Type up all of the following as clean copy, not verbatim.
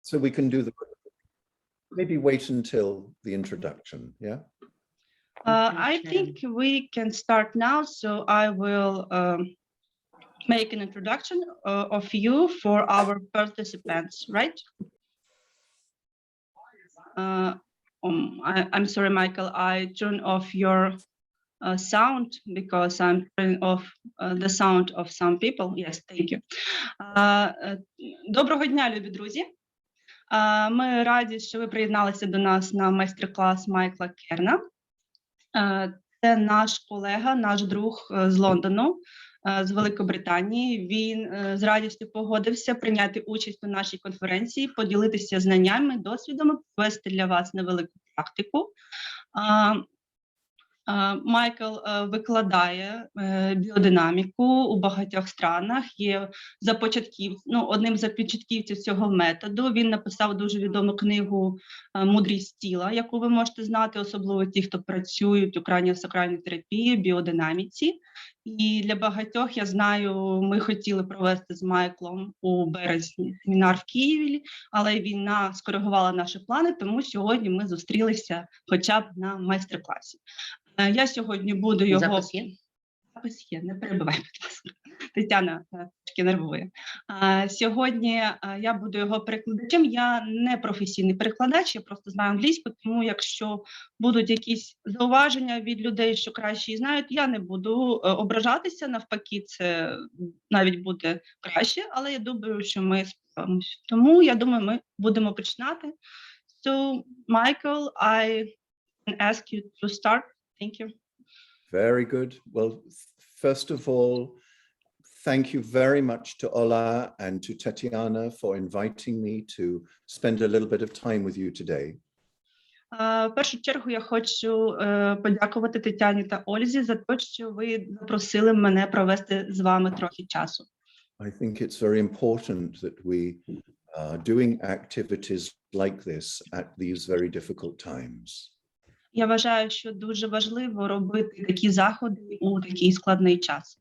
So we can do the, maybe wait until the introduction, yeah? I think we can start now, so I will make an introduction of you for our participants, right? I'm sorry, Michael, I turn off your sound because I'm turning off the sound of some people. Yes, thank you. Доброго дня, любі друзі. Ми раді, що ви приєдналися до нас на майстер-клас Майкла Керна. Це наш колега, наш друг з Лондону, з Великобританії. Він з радістю погодився прийняти участь у нашій конференції, поділитися знаннями, досвідом, провести для вас невелику практику. Майкл викладає біодинаміку у багатьох странах, є одним з започатківців цього методу. Він написав дуже відому книгу «Мудрість тіла», яку ви можете знати, особливо ті, хто працюють у краніосакральній терапії, біодинаміці. І для багатьох, я знаю, ми хотіли провести з Майклом у березні семінар в Києві, але війна скоригувала наші плани, тому сьогодні ми зустрілися хоча б на майстер-класі. Я сьогодні буду його... Запис є? Запис є, не перебивай, будь ласка. Тетяна трошки нервує. Сьогодні я буду його перекладачем. Я не професійний перекладач, я просто знаю англійську, тому якщо будуть якісь зауваження від людей, що краще її знають, я не буду ображатися, навпаки, це навіть буде краще, але я думаю, що ми справимося. Тому, я думаю, ми будемо починати. So, Michael, I can ask you to start. Thank you. Very good. Well, first of all, thank you very much to Ola and to Tatiana for inviting me to spend a little bit of time with you today. В першу чергу я хочу подякувати Тетяні та Ользі за те, що ви запросили мене провести з вами трохи часу. I think it's very important that we are doing activities like this at these very difficult times. Я вважаю, що дуже важливо робити такі заходи у такий складний час.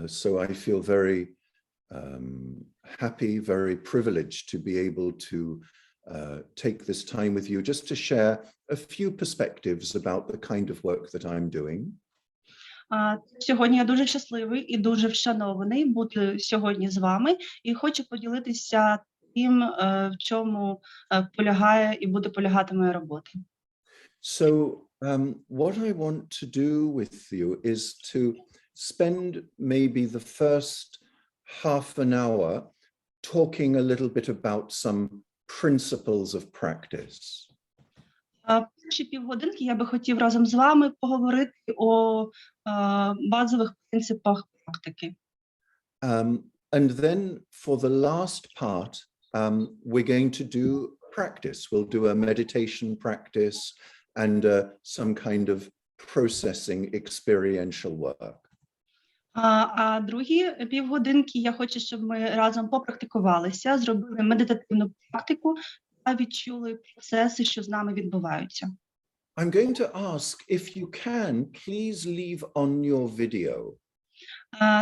So I feel very happy, very privileged to be able to take this time with you just to share a few perspectives about the kind of work that I'm doing. Сьогодні я дуже щасливий і дуже вшанований бути сьогодні з вами і хочу поділитися тим, в чому полягає і буде полягати моя робота. So what I want to do with you is to spend maybe the first half an hour talking a little bit about some principles of practice. Перші півгодинки я би хотів разом з вами поговорити о базових принципах практики. And then for the last part, we're going to do practice. We'll do a meditation practice and some kind of processing experiential work. А другі півгодинки я хочу, щоб ми разом попрактикувалися, зробили медитативну практику та відчули процеси, що з нами відбуваються. I'm going to ask if you can, please leave on your video.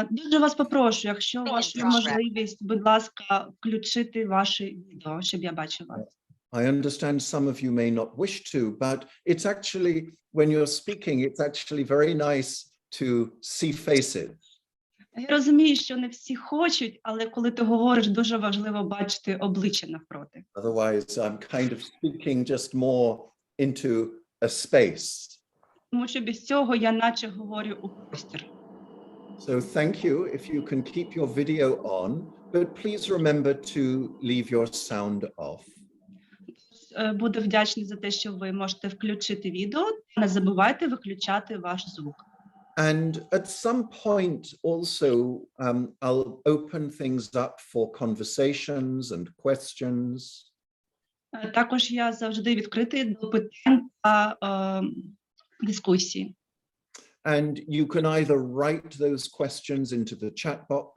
Дуже вас попрошу, якщо у вас є можливість, будь ласка, включити ваше відео, щоб я бачив вас. I understand some of you may not wish to, but it's actually, when you're speaking, it's actually very nice to see faces. Я розумію, що не всі хочуть, але коли ти говориш, дуже важливо бачити обличчя навпроти. Otherwise, I'm kind of speaking just more into a space. Тому що без цього я наче говорю у простір. So thank you if you can keep your video on, but please remember to leave your sound off. Буду вдячний за те, що ви можете включити відео. Не забувайте виключати ваш звук. And at some point also, I'll open things up for conversations and questions. Також я завжди відкритий до питань та дискусії. And you can either write those questions into the chat box.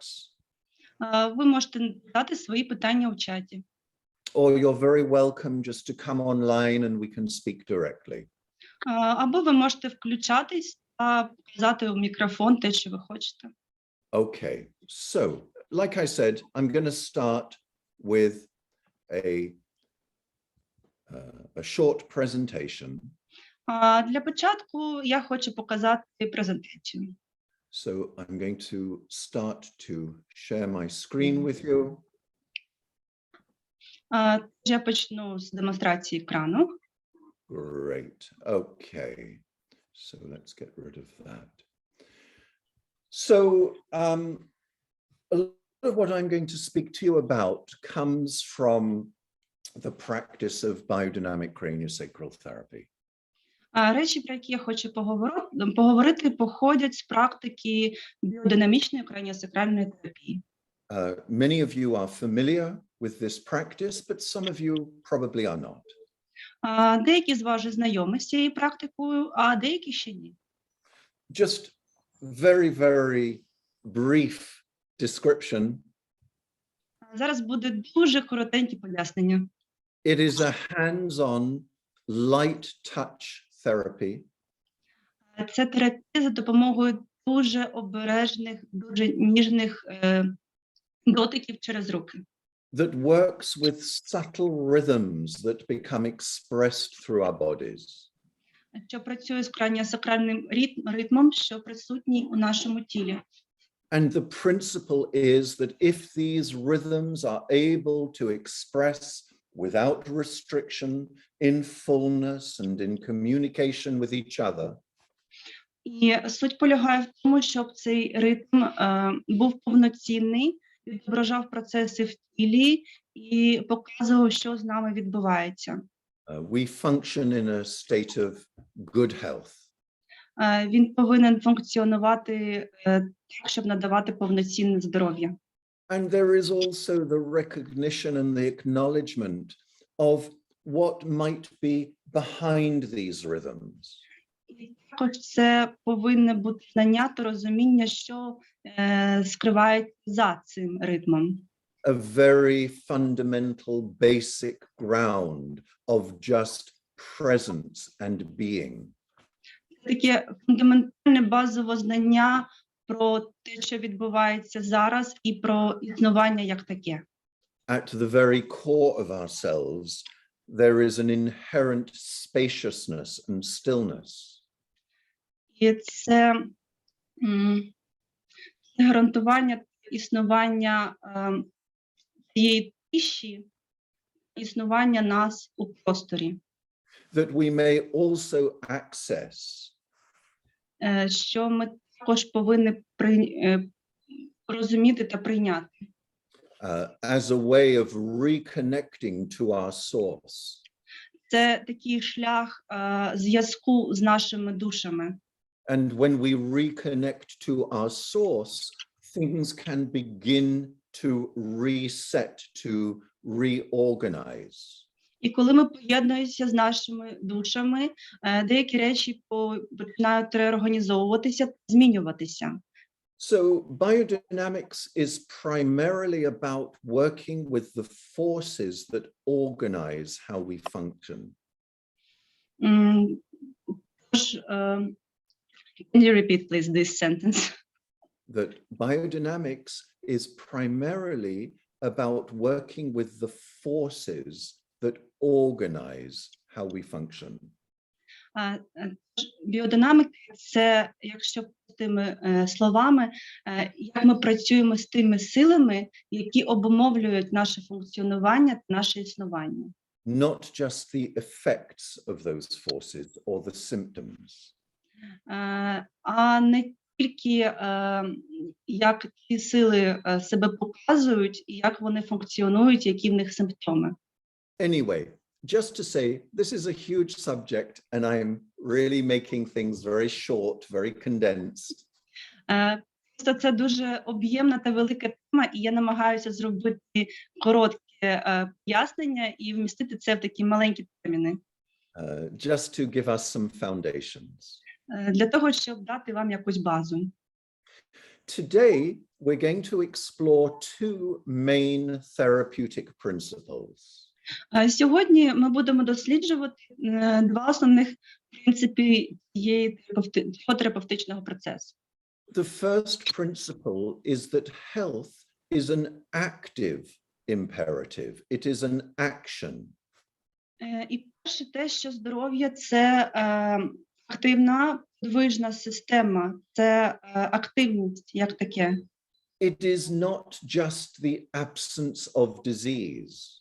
Ви можете дати свої питання у чаті. Or you're very welcome just to come online and we can speak directly. Або ви можете включатись та показати у мікрофон те, що ви хочете. Okay, so like I said, I'm going to start with a short presentation. Для початку я хочу показати презентацію. So I'm going to start to share my screen with you. Я почну з демонстрації екрану. Great. Okay. So let's get rid of that. So a lot of what I'm going to speak to you about comes from the practice of biodynamic craniosacral therapy. Речі, про які я хочу поговорити, походять з практики біодинамічної краніосакральної терапії. Many of you are familiar with this practice, but some of you probably are not. Деякі з вас вже знайомі з цією практикою, а деякі ще ні. Just very, very brief description. Зараз буде дуже коротеньке пояснення. It is a hands-on, light touch therapy. Це терапія за допомогою дуже обережних, дуже ніжних дотиків через руки. That works with subtle rhythms that become expressed through our bodies. Що працює з краніосакральним ритмом, що присутній у нашому тілі. And the principle is that if these rhythms are able to express without restriction, in fullness and in communication with each other, І суть полягає в тому, щоб цей ритм був повноцінний, відображав процеси в тілі і показував, що з нами відбувається. we function in a state of good health. Він повинен функціонувати так, щоб надавати повноцінне здоров'я. And there is also the recognition and the acknowledgement of what might be behind these rhythms. І також це повинне бути знання та розуміння, що скривається за цим ритмом. A very fundamental, basic ground of just presence and being. Таке фундаментальне базове знання про те, що відбувається зараз, і про існування як таке. At the very core of ourselves, there is an inherent spaciousness and stillness. І це гарантування існування цієї тиші, існування нас у просторі. That we may also access Що ми також повинні розуміти та прийняти. as a way of reconnecting to our source. Це такий шлях зв'язку з нашими душами. And when we reconnect to our source, things can begin to reset, to reorganize. І коли ми поєднуємося з нашими душами, деякі речі починають реорганізовуватися, змінюватися. So biodynamics is primarily about working with the forces that organize how we function. Can you repeat, please, this sentence? That biodynamics is primarily about working with the forces that organize how we function. Біодинаміка – це, якщо простими словами, як ми працюємо з тими силами, які обумовлюють наше функціонування та наше існування. Not just the effects of those forces or the symptoms. А не тільки як ці сили себе показують, і як вони функціонують, які в них симптоми. Anyway, just to say, this is a huge subject and I'm really making things very short, very condensed. Просто це дуже об'ємна та велика тема, і я намагаюся зробити коротке пояснення і вмістити це в такі маленькі терміни. Just to give us some foundations. Для того, щоб дати вам якусь базу. Today, we're going to explore two main therapeutic principles. Сьогодні ми будемо досліджувати два основних принципи цього терапевтичного процесу. The first principle is that health is an active imperative. It is an action. І перше те, що здоров'я – це активна, подвижна система, це активність як таке. It is not just the absence of disease.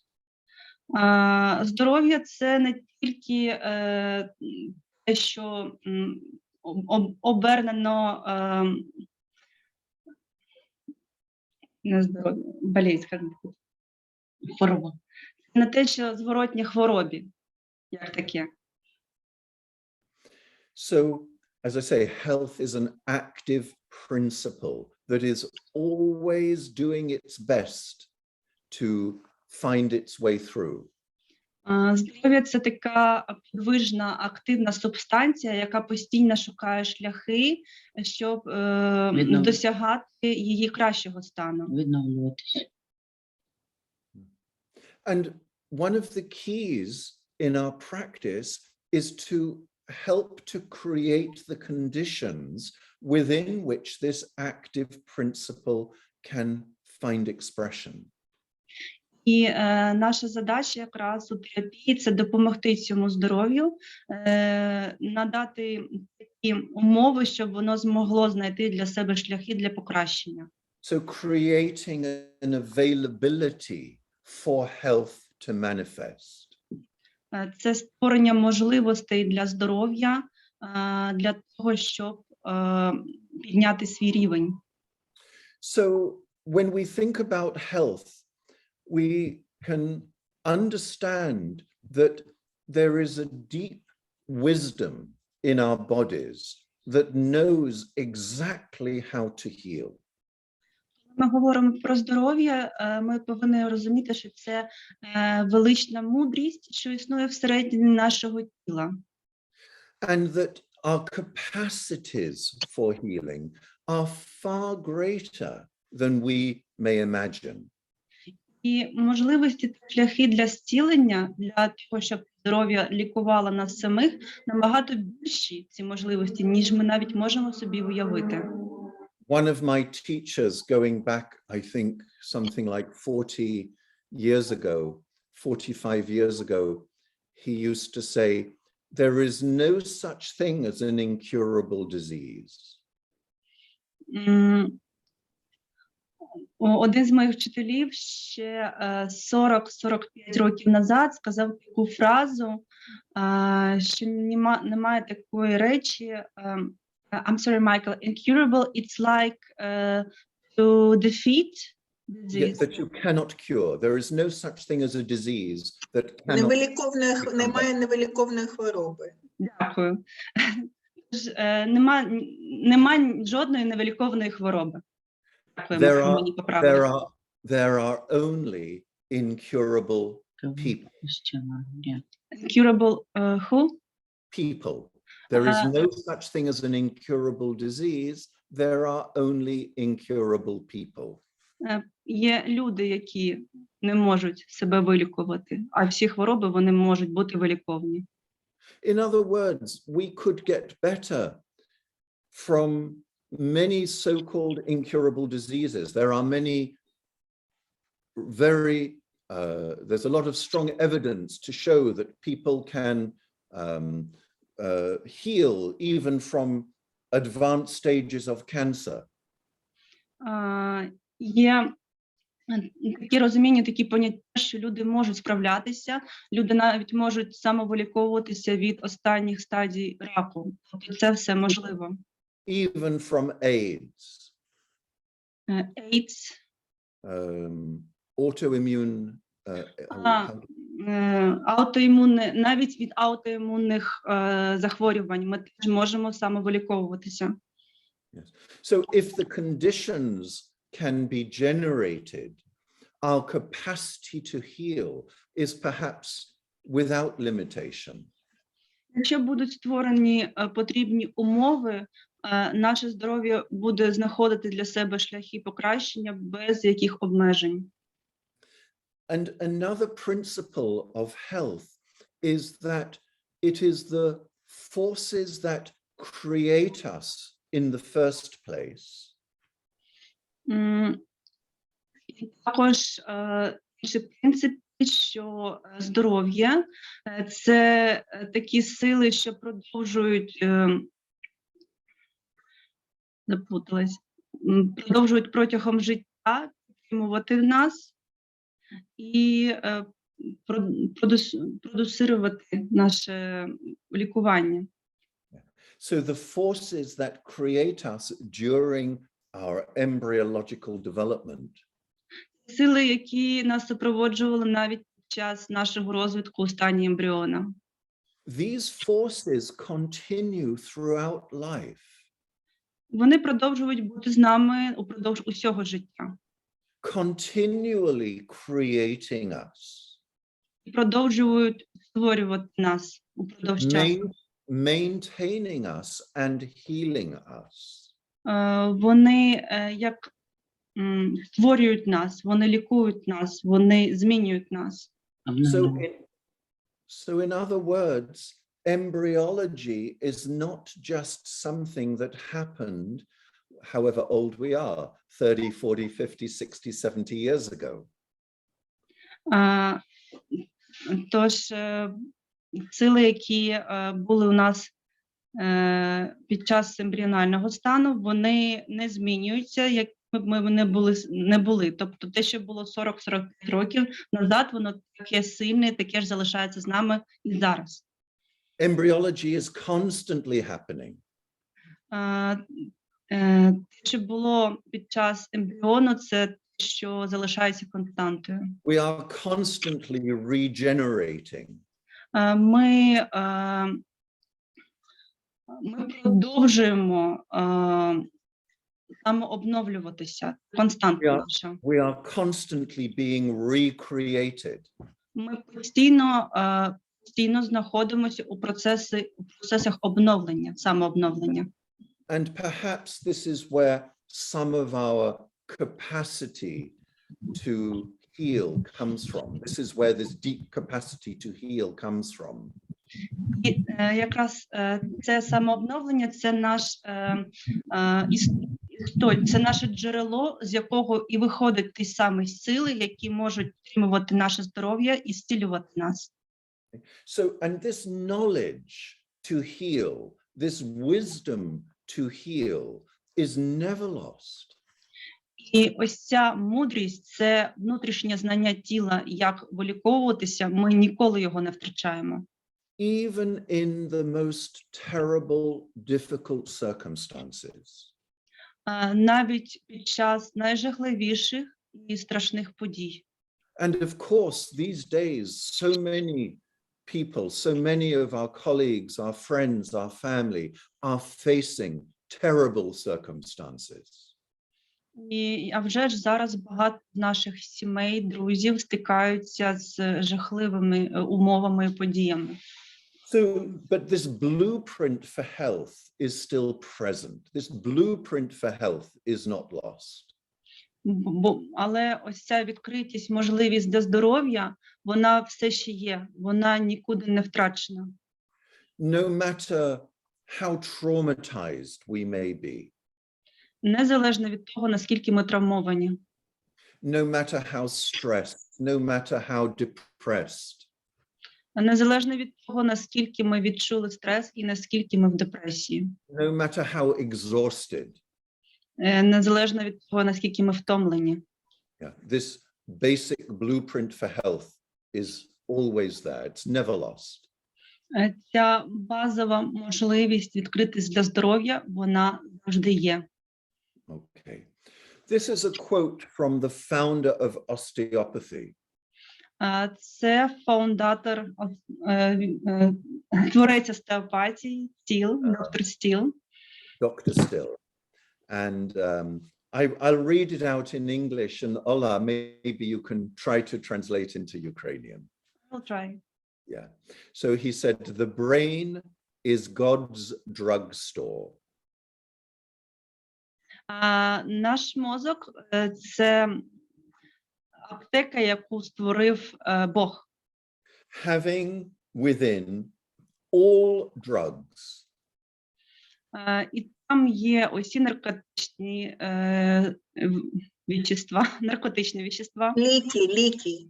Здоров'я – це не тільки те, що обернено на здоров'я, болезнь, скажімо, хвороба. Не те, що зворотні хворобі, як таке. So, as I say, health is an active principle that is always doing its best to find its way through. Здоров'я – це така подвижна, активна субстанція, яка постійно шукає шляхи, щоб досягати її кращого стану. Відновлюватися. And one of the keys in our practice is to help to create the conditions within which this active principle can find expression. І наша задача якраз у терапії – це допомогти цьому здоров'ю, надати такі умови, щоб воно змогло знайти для себе шляхи для покращення. So creating an availability for health to manifest. Це створення можливостей для здоров'я, для того, щоб підняти свій рівень. So when we think about health, we can understand that there is a deep wisdom in our bodies that knows exactly how to heal. Ми говоримо про здоров'я, ми повинні розуміти, що це велична мудрість, що існує всередині нашого тіла. And that our capacities for healing are far greater than we may imagine. І можливості та шляхи для зцілення, для того, щоб здоров'я лікувало нас самих, набагато більші ці можливості, ніж ми навіть можемо собі уявити. One of my teachers going back, I think, something like 40 years ago, 45 years ago, he used to say, there is no such thing as an incurable disease. Один з моїх вчителів ще 40-45 років назад сказав таку фразу, що немає такої речі, I'm sorry, Michael, incurable, it's like to defeat disease. That you cannot cure. There is no such thing as a disease that cannot. Немає невиліковної хвороби. Дякую. Нема жодної невиліковної хвороби. There are only incurable people. Incurable who? People. There is no such thing as an incurable disease. There are only incurable people. Є люди, які не можуть себе вилікувати, а всі хвороби, вони можуть бути виліковні. In other words, we could get better from many so-called incurable diseases. There are many there's a lot of strong evidence to show that people can heal even from advanced stages of cancer. Є такі розуміння, такі поняття, що люди можуть справлятися, люди навіть можуть самовиліковуватися від останніх стадій раку. Тобто це все можливо. Even from AIDS. AIDS. Autoimmune. Аутоімунне, навіть від аутоімунних захворювань ми теж можемо самовиліковуватися. Yes. So if the conditions can be generated, our capacity to heal is perhaps without limitation. Якщо будуть створені потрібні умови, наше здоров'я буде знаходити для себе шляхи покращення без яких обмежень. And another principle of health is that it is the forces that create us in the first place. Також інші принципи, що здоров'я – це такі сили, що продовжують, продовжують протягом життя підтримувати нас і продюсувати наше лікування. So the forces that create us during our embryological development Сили, які нас супроводжували навіть під час нашого розвитку у стані ембріона. these forces continue throughout life. Вони продовжують бути з нами упродовж усього життя. Continually creating us, І продовжують створювати нас упродовж часу. maintaining us and healing us. Вони як створюють нас, вони лікують нас, вони змінюють нас. So in other words, embryology is not just something that happened, however old we are, 30, 40, 50, 60, 70 years ago. Тож сили, які були у нас під час ембріонального стану, вони не змінюються, як ми не були. Тобто те, що було 40-45 років назад, воно таке сильне, таке ж залишається з нами і зараз. Embryology is constantly happening. Те, що було під час ембріону, це те, що залишається константою. We are constantly regenerating. Ми продовжуємо самообновлюватися константно. We are constantly being recreated. Ми постійно знаходимося у процесах обновлення, самообновлення. And perhaps this is where some of our capacity to heal comes from. This is where this deep capacity to heal comes from. І якраз це самообновлення, це це наше джерело, з якого і виходять ті самі сили, які можуть підтримувати наше здоров'я і зцілювати нас. So, and this knowledge to heal, this wisdom to heal is never lost. І ось ця мудрість, це внутрішнє знання тіла, як виліковуватися, ми ніколи його не втрачаємо. Even in the most terrible, difficult circumstances. Навіть під час найжахливіших і страшних подій. And of course, these days, so many people, so many of our colleagues, our friends, our family are facing terrible circumstances. А вже ж зараз багато наших сімей, друзів стикаються з жахливими умовами і подіями. So, but this blueprint for health is still present. This blueprint for health is not lost. Але ось ця відкритість, можливість для здоров'я, вона все ще є, вона нікуди не втрачена. No matter how traumatized we may be. Незалежно від того, наскільки ми травмовані. No matter how stressed, no matter how depressed. Незалежно від того, наскільки ми відчули стрес і наскільки ми в депресії. No matter how exhausted. Незалежно від того, наскільки ми втомлені. Yeah, this basic blueprint for health is always there. It's never lost. Ця базова можливість відкритись для здоров'я, вона завжди є. Okay. This is a quote from the founder of osteopathy. Це фаундатор, творець остеопатії, доктор Стіл. Dr. Still. And I'll read it out in English, and Ola, maybe you can try to translate into Ukrainian. I'll try. Yeah. So he said, the brain is God's drugstore. Наш мозок – це аптека, яку створив Бог. Having within all drugs. І там є усі наркотичні вещества, наркотичні вещества. Ліки.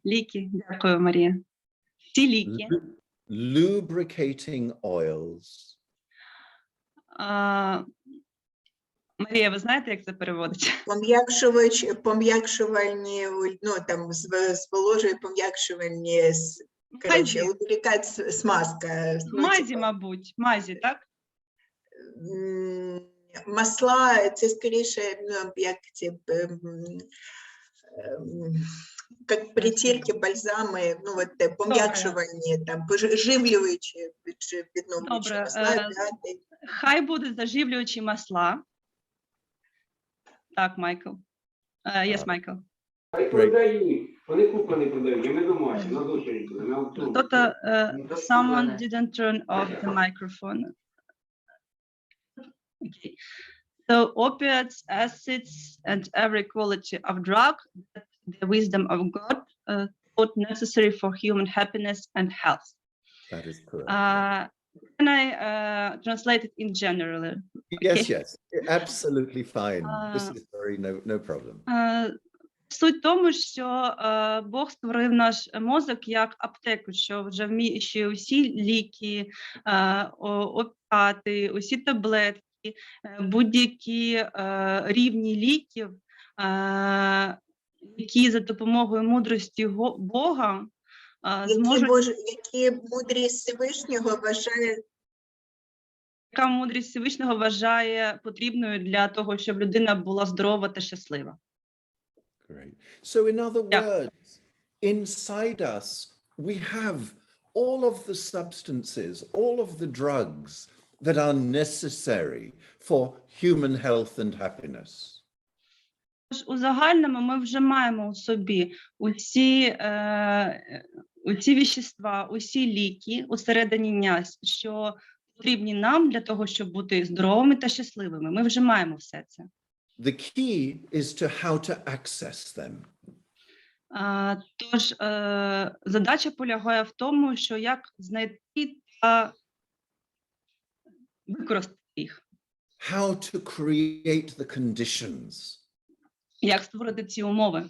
Ліки. Дякую, Марія. Ці ліки. Lubricating oils. Марія, ви знаєте, як це переводиться? Пом'якшувальні, ну, там, зволожує пом'якшувальні, коротше, лубрикат, смазка. Мазі, мабуть. Мазі, так? Масла, це скоріше, ну, як ці, як притірки, бальзами, ну, от, пом'якшувальні, там, живлюючі, відновлюючі масла. Хай будуть заживлюючі масла. Так, Майкл. Yes, Майкл. Хай продають. Вони куплені продають, і ми домашні, на дочерінку, на аукціон. Хто-то, someone didn't turn off the microphone. Okay. So opiates, acids, and every quality of drug that the wisdom of God thought necessary for human happiness and health. That is correct. Can I translate it in general? Yes, yes, absolutely fine. This is very no problem. Суть в тому, що Бог створив наш мозок як аптеку, що вже вміщує усі ліки, опіати, усі таблетки, будь-які рівні ліків, які за допомогою мудрості Бога зможуть... Які мудрість Всевишнього вважає... Яка мудрість Всевишнього вважає потрібною для того, щоб людина була здорова та щаслива. Great. So in other words, inside us, we have all of the substances, all of the drugs that are necessary for human health and happiness. У загальному ми вже маємо у собі усі вещества, усі ліки усередині нас, що потрібні нам для того, щоб бути здоровими та щасливими. Ми вже маємо все це. The key is to how to access them. Тож задача полягає в тому, що як знайти та використати їх. How to create the conditions. Як створити ці умови.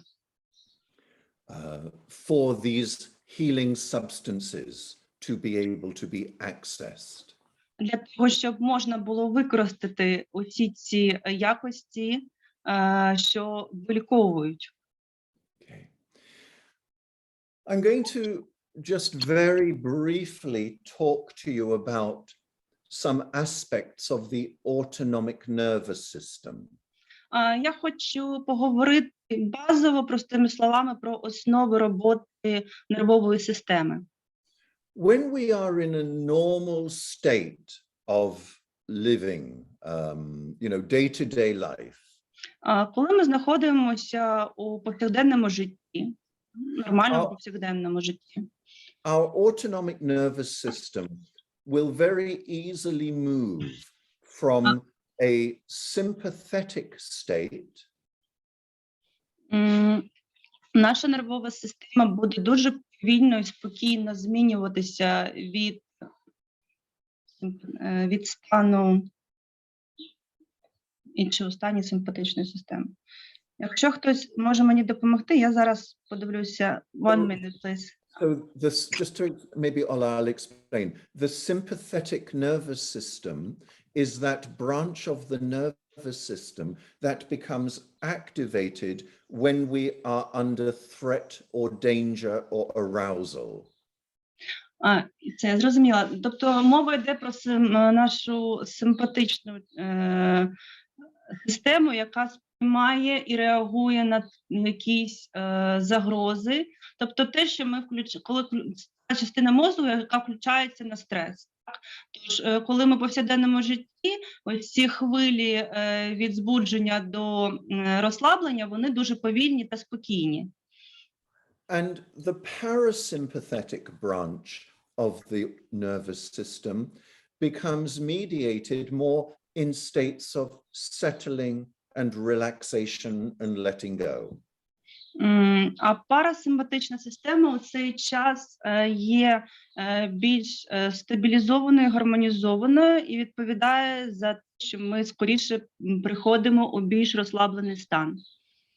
For these healing substances to be able to be accessed. Для того, щоб можна було використати усі ці якості, що виліковують. Okay. I'm going to just very briefly talk to you about some aspects of the autonomic nervous system. Я хочу поговорити базово, простими словами, про основи роботи нервової системи. When we are in a normal state of living, day-to-day life, коли ми знаходимося у повсякденному житті, нормальному повсякденному житті, our autonomic nervous system will very easily move from a sympathetic state наша нервова система буде дуже повільно і спокійно змінюватися від стану іншого стані симпатичної системи. Якщо хтось може мені допомогти, я зараз подивлюся. One minute, please. So just to maybe I'll explain. The sympathetic nervous system is that branch of the nervous system that becomes activated when we are under threat or danger or arousal. Це я зрозуміла. Тобто мова йде про нашу симпатичну систему, яка сприймає і реагує на якісь загрози. Тобто те, що ми коли частина мозку, яка включається на стрес. Так? Тож, коли ми в повсякденному житті, ось ці хвилі від збудження до розслаблення, вони дуже повільні та спокійні. And the parasympathetic branch of the nervous system becomes mediated more in states of settling and relaxation and letting go. А парасимпатична система у цей час є більш стабілізованою, гармонізованою і відповідає за те, що ми скоріше приходимо у більш розслаблений стан.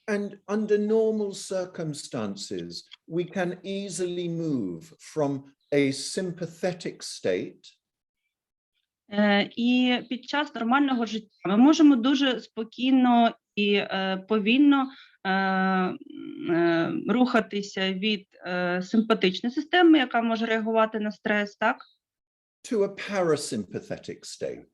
And under normal circumstances, we can easily move from a sympathetic state І під час нормального життя ми можемо дуже спокійно і повільно рухатися від симпатичної системи, яка може реагувати на стрес, так? to a parasympathetic state.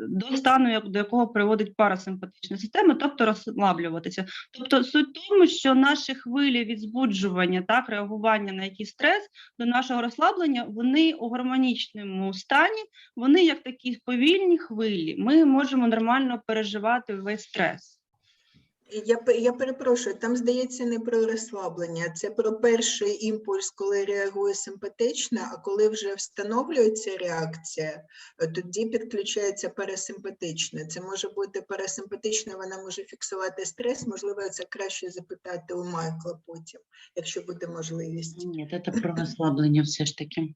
До стану, до якого приводить парасимпатична система, тобто розслаблюватися. Тобто суть в тому, що наші хвилі від збуджування, так, реагування на якийсь стрес, до нашого розслаблення, вони у гармонічному стані, вони як такі повільні хвилі. Ми можемо нормально переживати весь стрес. Я перепрошую, там, здається, не про розслаблення, це про перший імпульс, коли реагує симпатично, а коли вже встановлюється реакція, тоді підключається парасимпатична. Це може бути парасимпатична, вона може фіксувати стрес, можливо, це краще запитати у Майкла потім, якщо буде можливість. Ні, це про розслаблення все ж таки.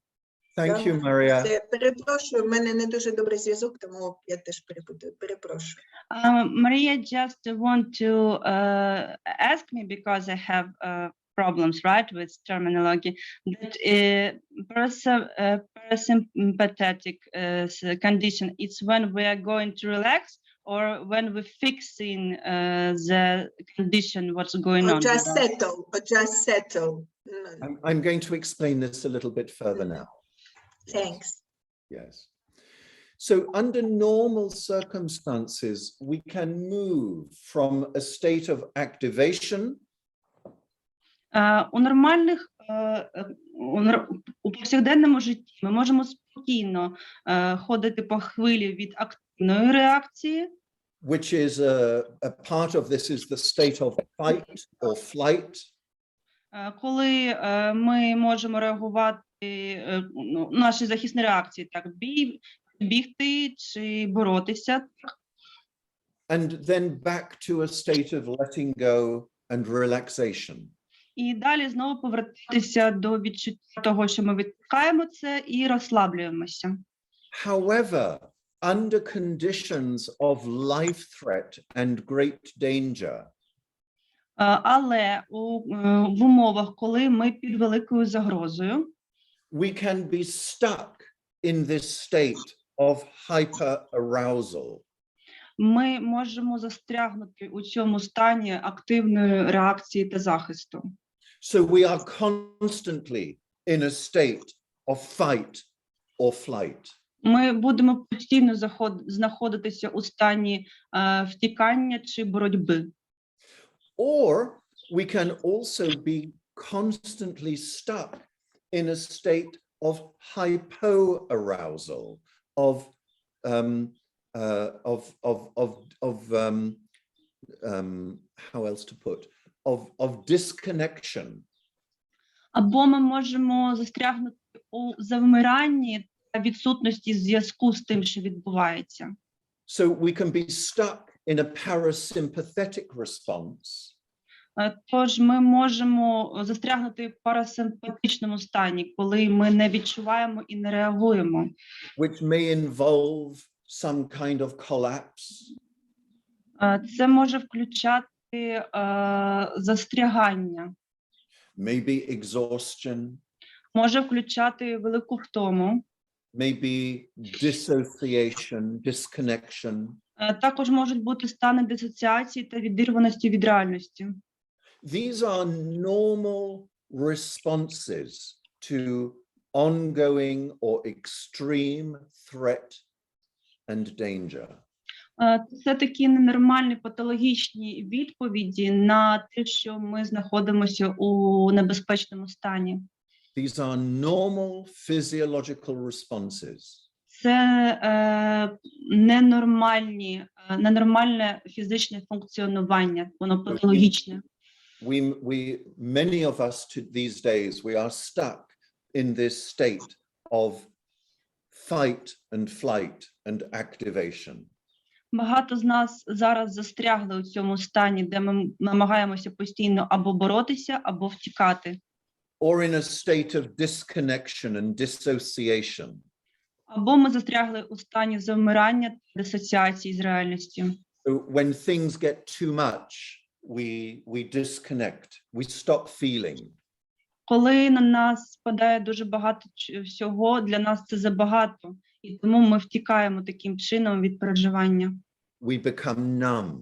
Thank you, Maria. Перепрошую, в мене не дуже добрий зв'язок, тому я теж перепитую. Перепрошую. Maria just want to ask me, because I have problems, right, with terminology, that parasympathetic condition, it's when we are going to relax or when we're fixing the condition, what's going on. Just settle. I'm going to explain this a little bit further now. Thanks. Yes. So under normal circumstances, we can move from a state of activation у повсякденному житті ми можемо спокійно ходити по хвилі від активної реакції, which is a part of this is the state of fight or flight, коли ми можемо реагувати, наші захисні реакції, так, бігти чи боротися. and then back to a state of letting go and relaxation. І далі знову повертатися до відчуття того, що ми відпускаємо це і розслаблюємося. However, under conditions of life threat and great danger, Але в умовах, коли ми під великою загрозою, we can be stuck in this state of hyperarousal. ми можемо застрягнути у цьому стані активної реакції та захисту. So we are constantly in a state of fight or flight. Ми будемо постійно знаходитися у стані втікання чи боротьби. Or we can also be constantly stuck in a state of hypoarousal, how else to put, of disconnection. Або ми можемо застрягнути у завмиранні та відсутності зв'язку з тим, що відбувається. So we can be stuck in a parasympathetic response. Тож ми можемо застрягнути в парасимпатичному стані, коли ми не відчуваємо і не реагуємо. Which may involve some kind of collapse. Це може включати застрягання. Maybe exhaustion. Може включати велику втому. Maybe dissociation, disconnection. Також можуть бути стани дисоціації та відірваності від реальності. These are normal responses to ongoing or extreme threat and danger. Це такі ненормальні патологічні відповіді на те, що ми знаходимося у небезпечному стані. These are normal physiological responses. Це ненормальне фізичне функціонування, воно патологічне. Many of us these days, we are stuck in this state of fight and flight and activation. Багато з нас зараз застрягли у цьому стані, де ми намагаємося постійно або боротися, або втікати. or in a state of disconnection and dissociation. Або ми застрягли у стані завмирання та дисоціації з реальністю. So when things get too much, we disconnect, we stop feeling. Коли на нас спадає дуже багато всього, для нас це забагато, і тому ми втікаємо таким чином від переживання. We become numb.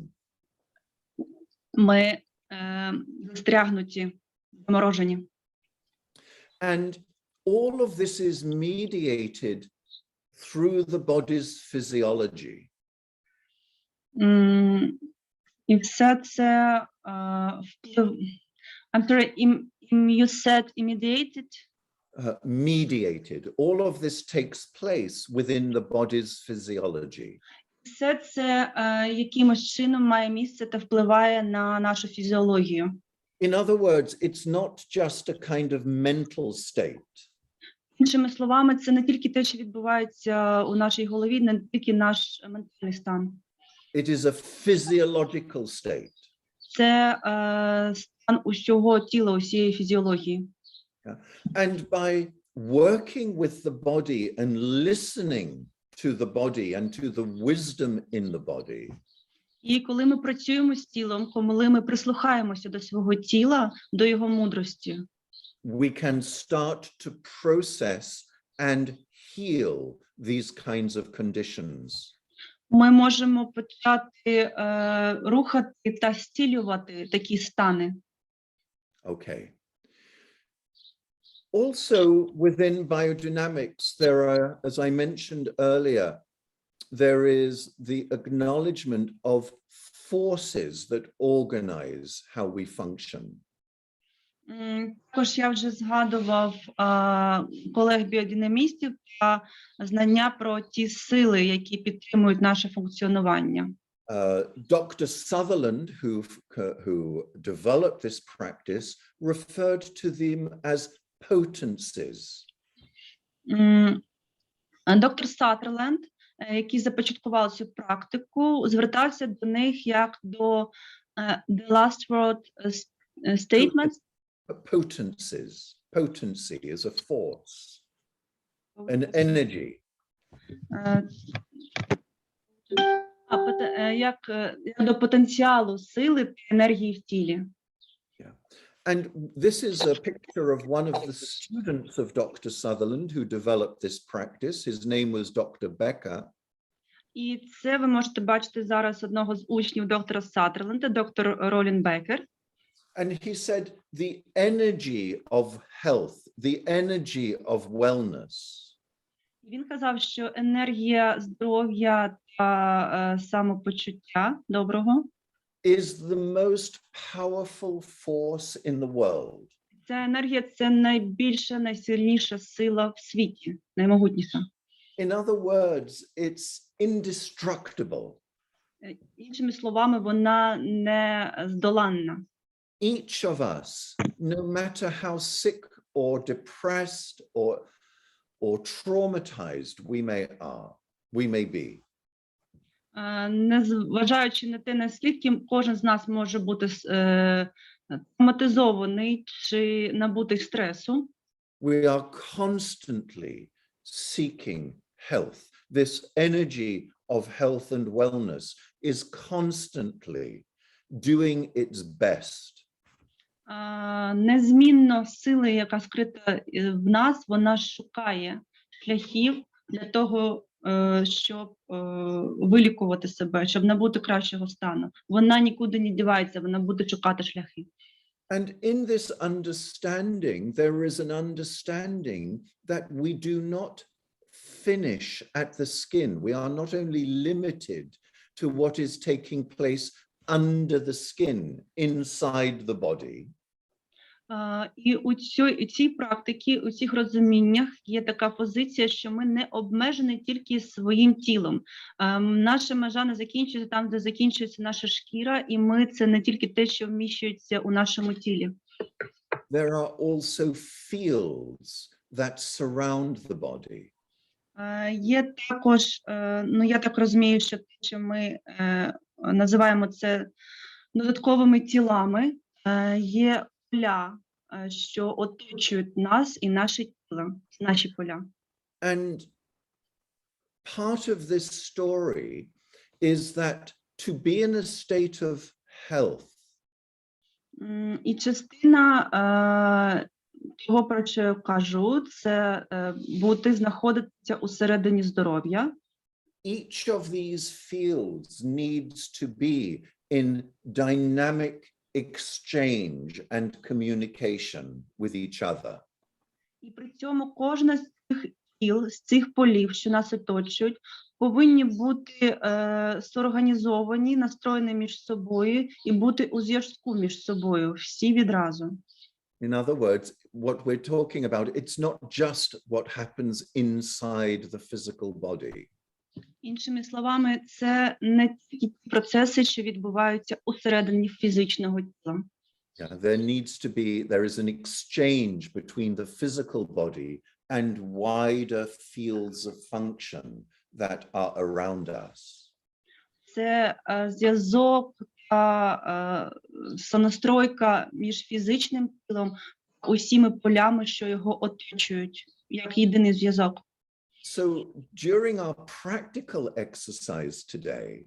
Ми застрягнуті, заморожені. And all of this is mediated through the body's physiology. І все це вплив... I'm sorry, you said immediated? Mediated. All of this takes place within the body's physiology. Все це якимось чином має місце та впливає на нашу фізіологію. In other words, it's not just a kind of mental state. Іншими словами, це не тільки те, що відбувається у нашій голові, не тільки наш ментальний стан. It is a physiological state. Це стан усього тіла, усієї фізіології. And by working with the body and listening to the body and to the wisdom in the body, І коли ми працюємо з тілом, коли ми прислухаємося до свого тіла, до його мудрості, we can start to process and heal these kinds of conditions. ми можемо почати рухати та зцілювати такі стани. Okay. Also, within biodynamics, there are, as I mentioned earlier, there is the acknowledgement of forces that organize how we function. Також я вже згадував колег-біодинамістів та знання про ті сили, які підтримують наше функціонування. Dr. Sutherland, who developed this practice, referred to them as potencies. Доктор Саттерленд, який започаткував цю практику, звертався до них як до the last word statements. Potencies. Potency is a force, an energy. Як до потенціалу сили та енергії в тілі. And this is a picture of one of the students of Dr. Sutherland who developed this practice. His name was Dr. Becker. І це ви можете бачити зараз одного з учнів доктора Саттерленда, доктор Ролін Бекер. And he said the energy of health, the energy of wellness. Він казав, що енергія здоров'я та самопочуття доброго is the most powerful force in the world. Ця енергія – це найбільша, найсильніша сила в світі, наймогутніша. In other words, it's indestructible. Іншими словами, вона нездоланна. Each of us, no matter how sick or depressed or traumatized we may be. Незважаючи на те, наскільки кожен з нас може бути травматизований чи набутий стресу, We are constantly seeking health. This energy of health and wellness is constantly doing its best. Незмінно сила, яка скрита в нас, вона шукає шляхів для того, щоб вилікувати себе, щоб набути кращого стану. Вона нікуди не дівається, вона буде шукати шляхи. And in this understanding, there is an understanding that we do not finish at the skin. We are not only limited to what is taking place under the skin, inside the body. І у цій практиці, у цих розуміннях є така позиція, що ми не обмежені тільки своїм тілом. Наша межа не закінчується там, де закінчується наша шкіра, і ми – це не тільки те, що вміщується у нашому тілі. There are also fields that surround the body. Є також, ну я так розумію, що те, що ми називаємо це додатковими тілами, є поля, що оточують нас і наше тіло, наші поля. And part of this story is that to be in a state of health, І частина того, про що я кажу, це знаходитися у середині здоров'я. each of these fields needs to be in dynamic exchange and communication with each other. І при цьому кожна з цих тіл, з цих полів, що нас оточують, повинні бути зорганізовані, настроєні між собою і бути у зв'язку між собою, всі відразу. In other words, what we're talking about, it's not just what happens inside the physical body. Іншими словами, це не тільки ті процеси, що відбуваються усередині фізичного тіла. Yeah, there is an exchange between the physical body and wider fields of function that are around us. Це зв'язок та сонастройка між фізичним тілом та усіми полями, що його оточують, як єдиний зв'язок. So during our practical exercise today,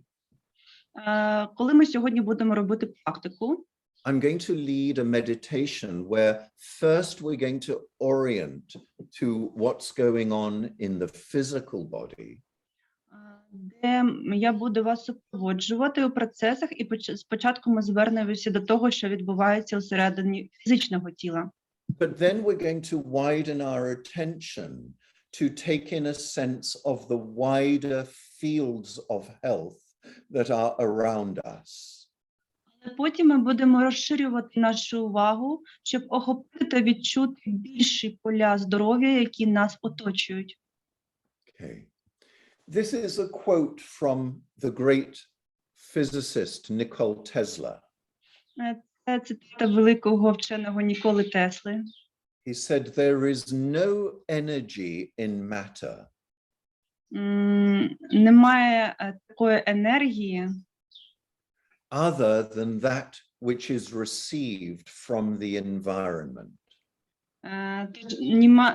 Коли ми сьогодні будемо робити практику, I'm going to lead a meditation where first we're going to orient to what's going on in the physical body. де я буду вас супроводжувати у процесах, і спочатку ми звернемося до того, що відбувається усередині фізичного тіла. But then we're going to widen our attention to take in a sense of the wider fields of health that are around us. Потім ми будемо розширювати нашу увагу, щоб охопити та відчути більші поля здоров'я, які нас оточують. Okay. This is a quote from the great physicist Nikola Tesla. Це цитата великого вченого Ніколи Тесли. He said, there is no energy in matter Немає такої енергії, other than that which is received from the environment.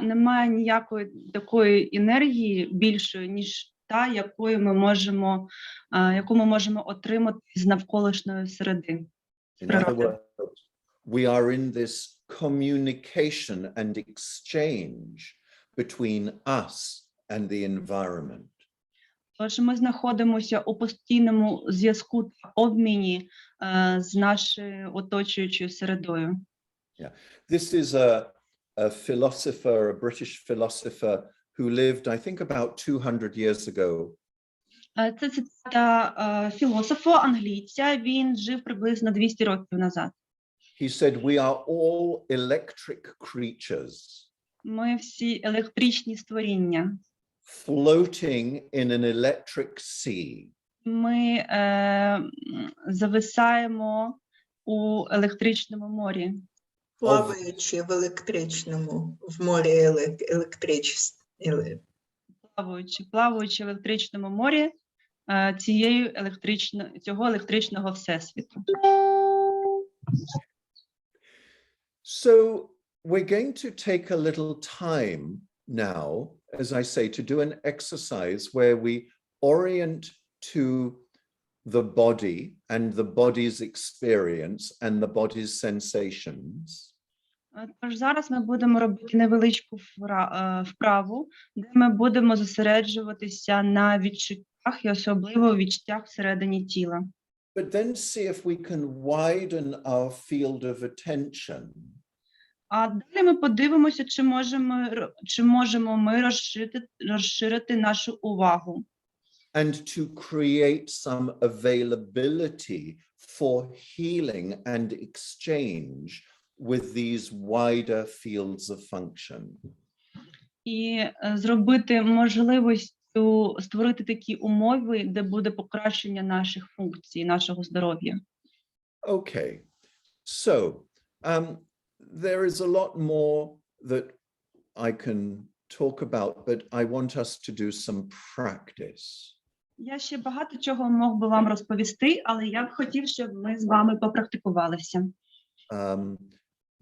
немає ніякої такої енергії більшої, ніж та, яку ми можемо отримати з навколишньої середи. In other words, we are in this communication and exchange between us and the environment. Тож ми знаходимося у постійному зв'язку та обміні з нашою оточуючою середою. Yeah. This is a philosopher, a British philosopher who lived, I think, about 200 years ago. Це цитата філософа англійця, він жив приблизно 200 років назад. He said, we are all electric creatures Ми всі електричні створіння. floating in an electric sea. Ми зависаємо у електричному морі. Плаваючи в електричному, в морі електричності. Плаваючи в електричному морі цього електричного всесвіту. So we're going to take a little time now, as I say, to do an exercise where we orient to the body and the body's experience and the body's sensations. Тож зараз ми будемо робити невеличку вправу, де ми будемо зосереджуватися на відчуттях і особливо відчуттях всередині тіла. But then see if we can widen our field of attention. А далі ми подивимося, чи можемо ми розширити нашу увагу. And to create some availability for healing and exchange with these wider fields of function. І зробити можливістю створити такі умови, де буде покращення наших функцій, нашого здоров'я. Okay, so there is a lot more that I can talk about, but I want us to do some practice. Я ще багато чого мог би вам розповісти, але я б хотів, щоб ми з вами попрактикувалися.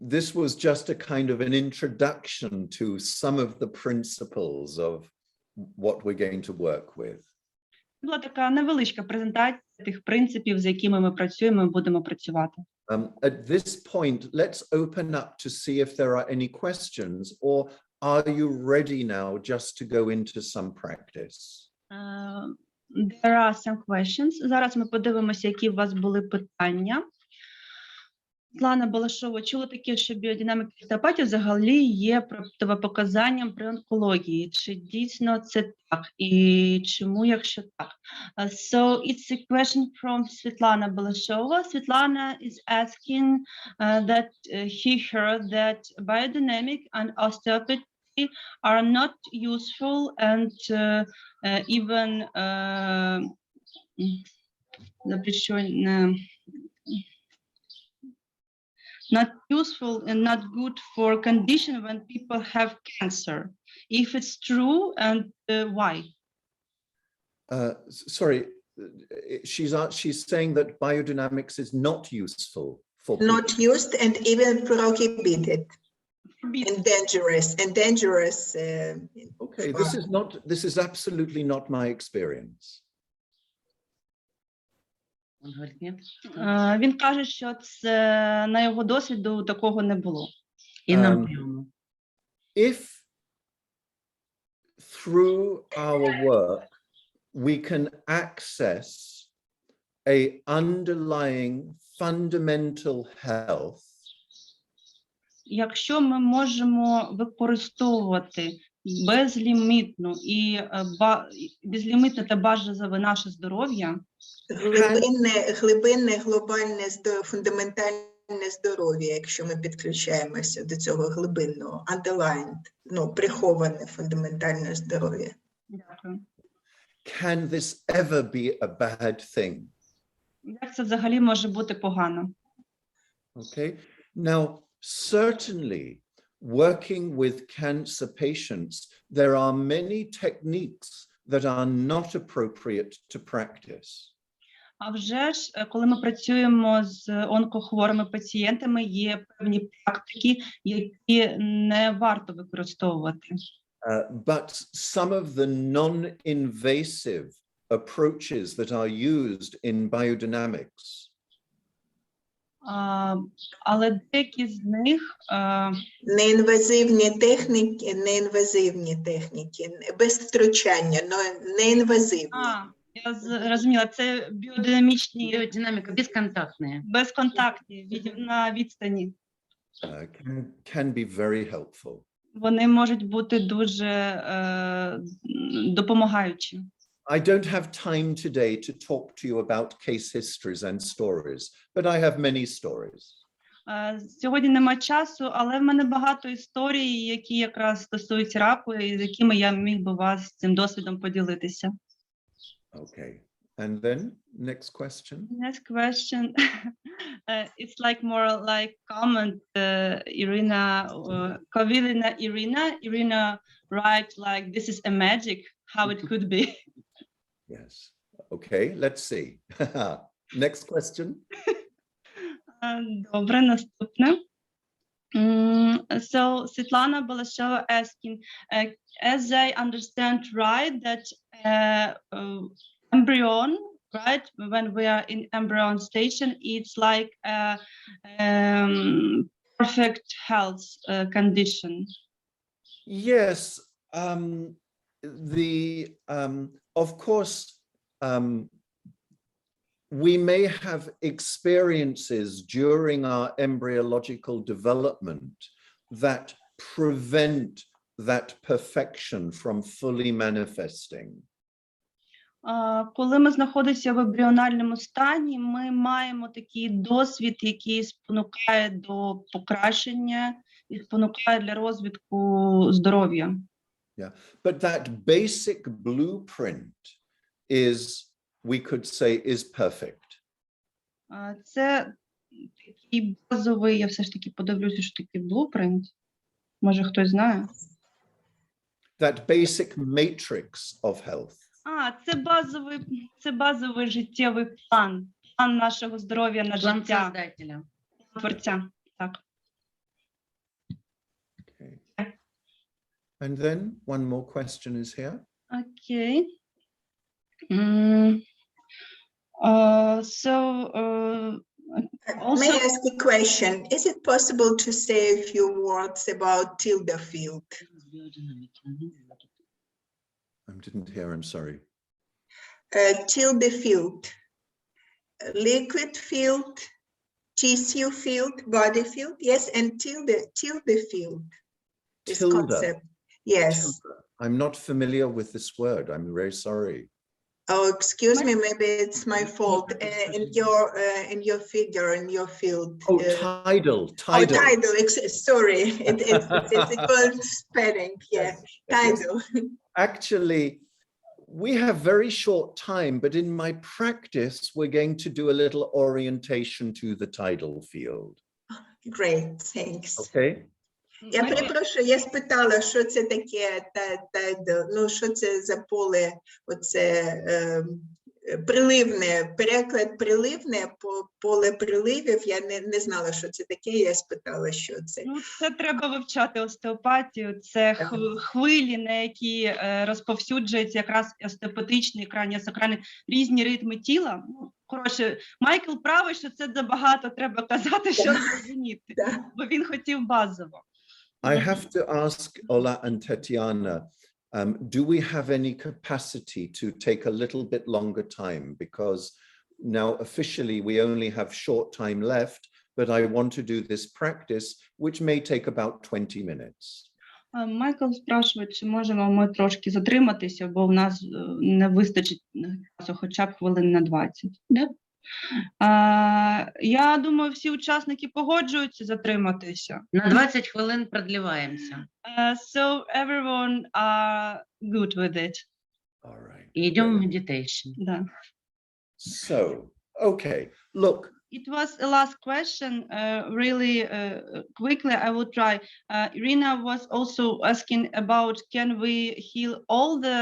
This was just a kind of an introduction to some of the principles of what we're going to work with. Була така невеличка презентація тих принципів, з якими ми працюємо і будемо працювати. At this point, let's open up to see if there are any questions, or are you ready now just to go into some practice? There are some questions. Зараз ми подивимося, які у вас були питання. Світлана Балашова, чула таке, що біодинаміка остеопатії взагалі є противопоказанням при онкології. Чи дійсно це так? І чому, якщо так? So it's a question from Svetlana Balashova. Svetlana is asking that he heard that biodynamic and osteopathy are not useful and even not useful and not good for condition when people have cancer. If it's true, and why? Sorry, she's saying that biodynamics is not useful for people. Not used and even prohibited. And dangerous. Okay, this is absolutely not my experience. Він каже, що це, на його досвіду такого не було. І на моєму. If through our work we can access a underlying fundamental health, якщо ми можемо використовувати безлімітне та бажане наше здоров'я, глибинне, глобальне, фундаментальне здоров'я, якщо ми підключаємося до цього глибинного, underlined, приховане фундаментальне здоров'я. Дякую. Can this ever be a bad thing? Як це взагалі може бути погано? Okay, now certainly working with cancer patients, there are many techniques that are not appropriate to practice. А вже ж, коли ми працюємо з онкохворими пацієнтами, є певні практики, які не варто використовувати. But some of the non-invasive approaches that are used in biodynamics, але деякі з них неінвазивні техніки, без втручання, неінвазивні. Я зрозуміла, це Біодинаміка безконтактні, на відстані. can be very helpful. Вони можуть бути дуже допомагаючі. I don't have time today to talk to you about case histories and stories, but I have many stories. Сьогодні немає часу, але в мене багато історій, які якраз стосуються раку, і з якими я міг би вас цим досвідом поділитися. Okay, and then next question. Next question. It's like more like comment. Irina write like, this is a magic, how it could be. Yes. Okay, let's see. Next question. Добре, наступне. So Svetlana Balashova asking, as I understand right, that embryon, right, when we are in embryon station, it's like a perfect health condition. Yes, of course, we may have experiences during our embryological development that prevent that perfection from fully manifesting. Коли ми знаходимося в ембріональному стані, ми маємо такий досвід, який спонукає до покращення і спонукає для розвитку здоров'я. Yeah, but that basic blueprint is, we could say, is perfect. Це такий базовий, я все ж таки подивлюся, що таке blueprint. Може, хтось знає? that basic matrix of health. Це базовий життєвий план нашого здоров'я на План життя. создателя. Творця. Так. Okay. And then one more question is here. Окей. May I ask a question? Is it possible to say a few words about tilde field? I didn't hear, I'm sorry. Tilde field, liquid field, tissue field, body field, yes, and tilde field. This Tilde. concept, yes. Tilde. I'm not familiar with this word. I'm very sorry. Oh, excuse me, maybe it's my fault. In your figure, in your field. Oh, tidal. Oh, tidal. Sorry, it's a good spelling. Yeah, tidal. Actually, we have very short time, but in my practice, we're going to do a little orientation to the tidal field. Great, thanks. Okay. Я перепрошую, я спитала, що це таке, ну, що це за поле, оце приливне, переклад приливне, поле приливів, я не знала, що це таке, я спитала, що це. Ну, це треба вивчати остеопатію, це хвилі, на які розповсюджуються якраз остеопатичний, краніосакральний, різні ритми тіла. Ну, коротше, Майкл правий, що це забагато треба казати, що зрозуміти, бо він хотів базово. I have to ask Ola and Tatiana, do we have any capacity to take a little bit longer time? Because now officially we only have short time left, but I want to do this practice, which may take about 20 minutes. Майкл спрашує, чи можемо ми трошки затриматися, бо в нас не вистачить часу, хоча б хвилин на 20. Да? Я думаю, всі учасники погоджуються затриматися. На 20 хвилин продліваємося. So everyone are good with it. All right. І йдемо в meditation. Да. So, okay, look. It was a last question, really quickly I will try. Irina was also asking about can we heal all the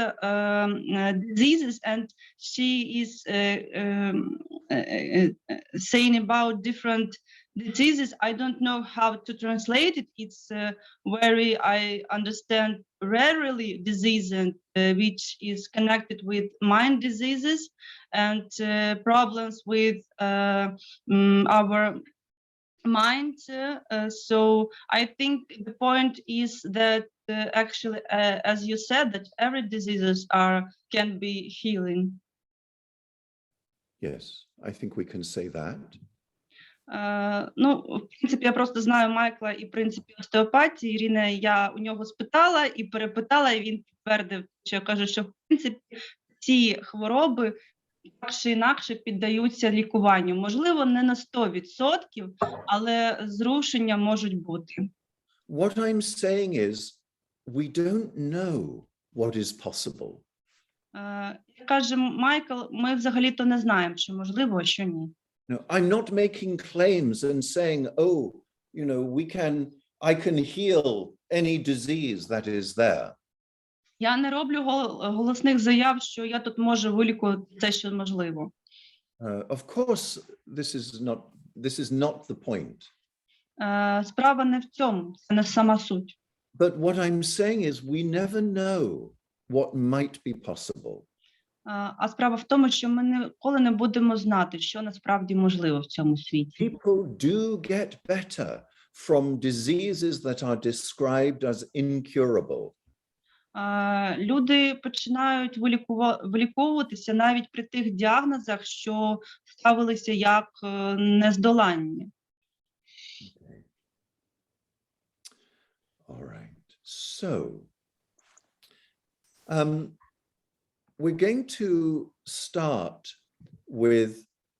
diseases, and she is saying about different diseases. I don't know how to translate it. It's very, I understand, rarely disease, and which is connected with mind diseases and problems with our mind. So I think the point is that actually, as you said, that every diseases can be healing. Yes, I think we can say that. Ну, в принципі, я просто знаю Майкла і принципі остеопатії. Ірина, я у нього спитала і перепитала, і він підтвердив, що я кажу, що в принципі ці хвороби так чи інакше піддаються лікуванню. Можливо, не на 100%, але зрушення можуть бути. What I'm saying is, we don't know what is possible. Каже Майкл, ми взагалі-то не знаємо, що можливо, а що ні. No, I'm not making claims and saying, oh, you know, I can heal any disease that is there. Я не роблю голосних заяв, що я тут можу вилікувати те, що можливо. Of course, this is not the point. Справа не в цьому, це не сама суть. But what I'm saying is we never know what might be possible. А справа в тому, що ми ніколи не будемо знати, що насправді можливо в цьому світі. People do get better from diseases that are described as incurable. Люди починають виліковуватися навіть при тих діагнозах, що ставилися як нездоланні. Okay. All right. So, we're going to start with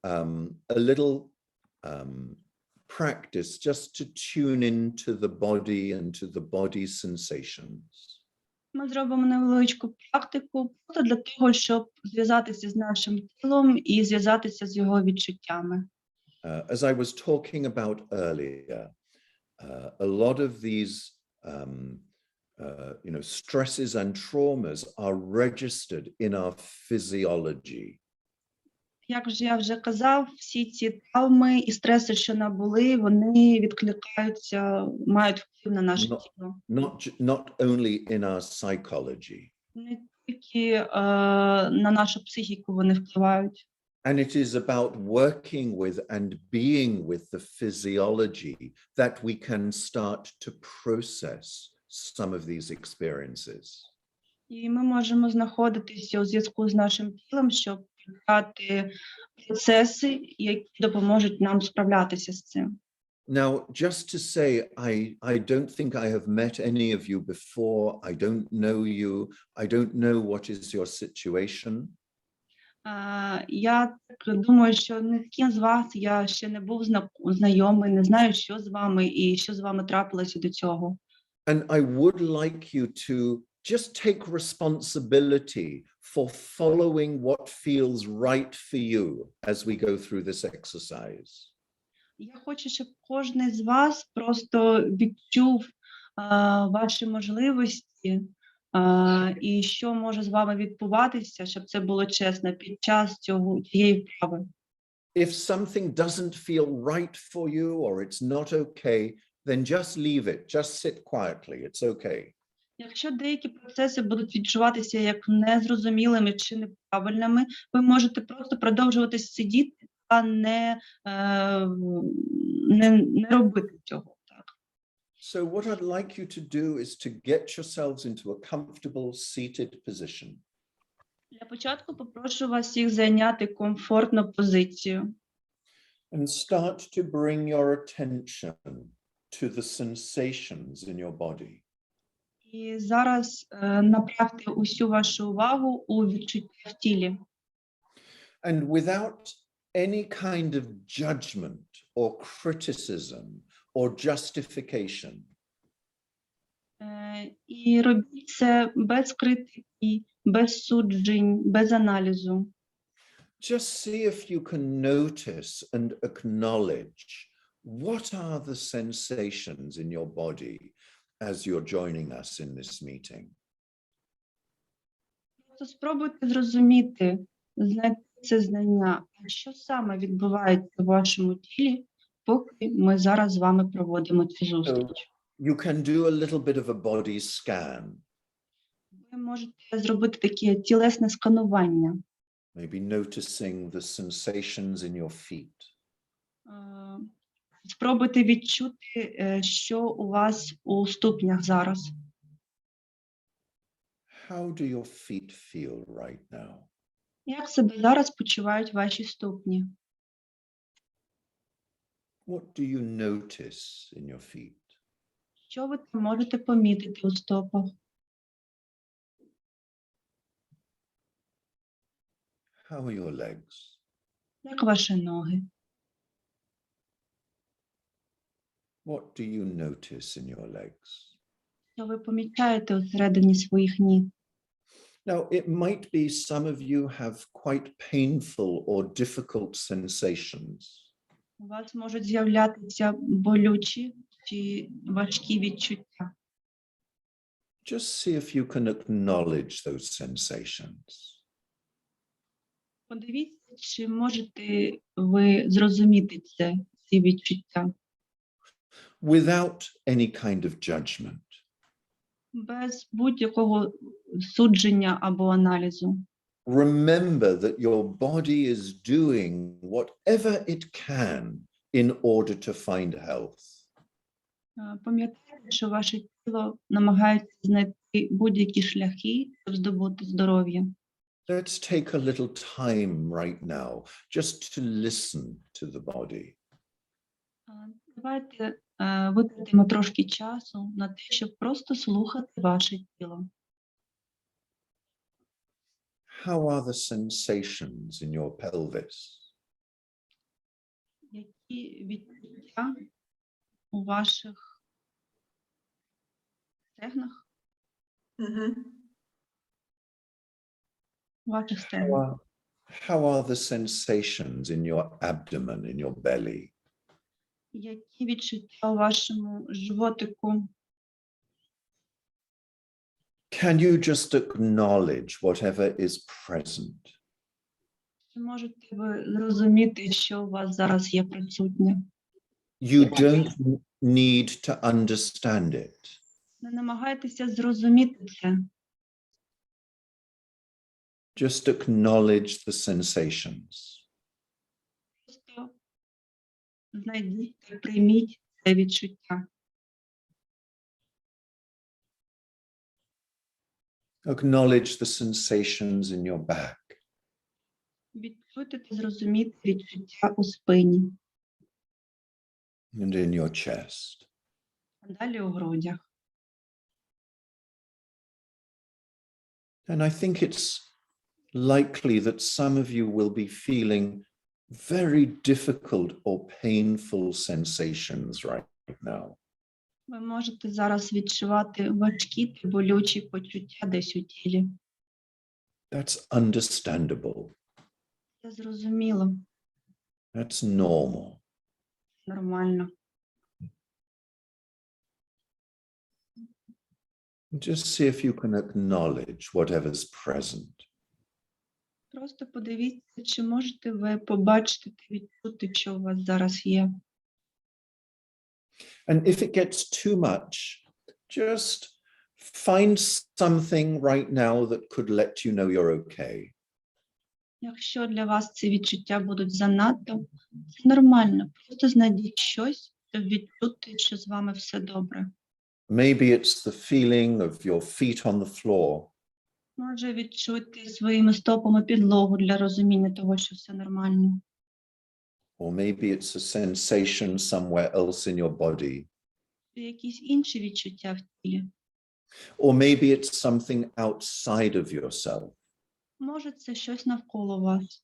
a little practice just to tune into the body and to the body sensations. Ми зробимо невеличку практику просто для того, щоб зв'язатися з нашим тілом і зв'язатися з його відчуттями. As I was talking about earlier, a lot of these stresses and traumas are registered in our physiology. Як же я вже казав, всі ці травми і стреси, що набули, вони відкликаються, мають вплив на наше тіло. Not only in our psychology. Не тільки на нашу психіку вони впливають. And it is about working with and being with the physiology that we can start to process some of these experiences. І ми можемо знаходитися у зв'язку з нашим тілом, щоб прийняти процеси, які допоможуть нам справлятися з цим. Now, just to say, I don't think I have met any of you before. I don't know you. I don't know what is your situation. Я так думаю, що ні з ким з вас я ще не був знайомий, не знаю, що з вами і що з вами трапилося до цього. And I would like you to just take responsibility for following what feels right for you as we go through this exercise. Я хочу, щоб кожен з вас просто відчув ваші можливості і що може з вами відбуватися, щоб це було чесно під час цієї вправи. If something doesn't feel right for you or it's not okay, then just leave it. Just sit quietly. It's okay. Якщо деякі процеси будуть відчуватися як незрозумілими чи неправильними, ви можете просто продовжувати сидіти, а не робити цього. So what I'd like you to do is to get yourselves into a comfortable seated position. Для початку попрошу вас всіх зайняти комфортну позицію. And start to bring your attention to the sensations in your body. І зараз направте усю вашу увагу у відчуття в тілі. And without any kind of judgment or criticism or justification. І робіть це без критики, без суджень, без аналізу. Just see if you can notice and acknowledge what are the sensations in your body as you're joining us in this meeting. Просто спробуйте зрозуміти, знайти це знання, а що саме відбувається в вашому тілі, поки ми зараз з вами проводимо цю зустріч. You can do a little bit of a body scan. Ви можете зробити таке тілесне сканування. Maybe noticing the sensations in your feet. Спробуйте відчути, що у вас у ступнях зараз. How do your feet feel right now? Як себе зараз почувають ваші ступні? What do you notice in your feet? Що ви там можете помітити у стопах? How are your legs? Як ваші ноги? What do you notice in your legs? Що ви помічаєте усередині своїх ніг? Now, it might be some of you have quite painful or difficult sensations. У вас можуть з'являтися болючі чи важкі відчуття. Just see if you can acknowledge those sensations. Подивіться, чи можете ви зрозуміти ці відчуття. Without any kind of judgment. Без будь-якого судження або аналізу. Remember that your body is doing whatever it can in order to find health. Пам'ятайте, що ваше тіло намагається знайти будь-які шляхи, щоб здобути здоров'я. Let's take a little time right now just to listen to the body. Давайте витратимо трошки часу на те, щоб просто слухати ваше тіло. How are the sensations in your pelvis? Які відчуття у ваших стегнах? Ваших стегнах. How are the sensations in your abdomen, in your belly? Які відчуття у вашому животику? Can you just acknowledge whatever is present? Чи можете ви зрозуміти, що у вас зараз є присутнє? You don't need to understand it. Не намагайтеся зрозуміти це. Just acknowledge the sensations. Просто знайдіть та прийміть це відчуття. Acknowledge the sensations in your back. Відчуйте та зрозумійте відчуття у спині, And in your chest. а далі у грудях. And I think it's likely that some of you will be feeling very difficult or painful sensations right now. Ви можете зараз відчувати важкі та болючі почуття десь у тілі. That's understandable. Це зрозуміло, That's normal. нормально. Just see if you can acknowledge whatever's present. Просто подивіться, чи можете ви побачити та відчути, що у вас зараз є. And if it gets too much, just find something right now that could let you know you're okay. Якщо для вас ці відчуття будуть занадто, це нормально. Просто знайдіть щось, щоб відчути, що з вами все добре. Maybe it's the feeling of your feet on the floor. Може, відчуйте своїми стопами підлогу для розуміння того, що все нормально. Or maybe it's a sensation somewhere else in your body. Чи якісь інші відчуття в тілі. Or maybe it's something outside of yourself. Може, це щось навколо вас.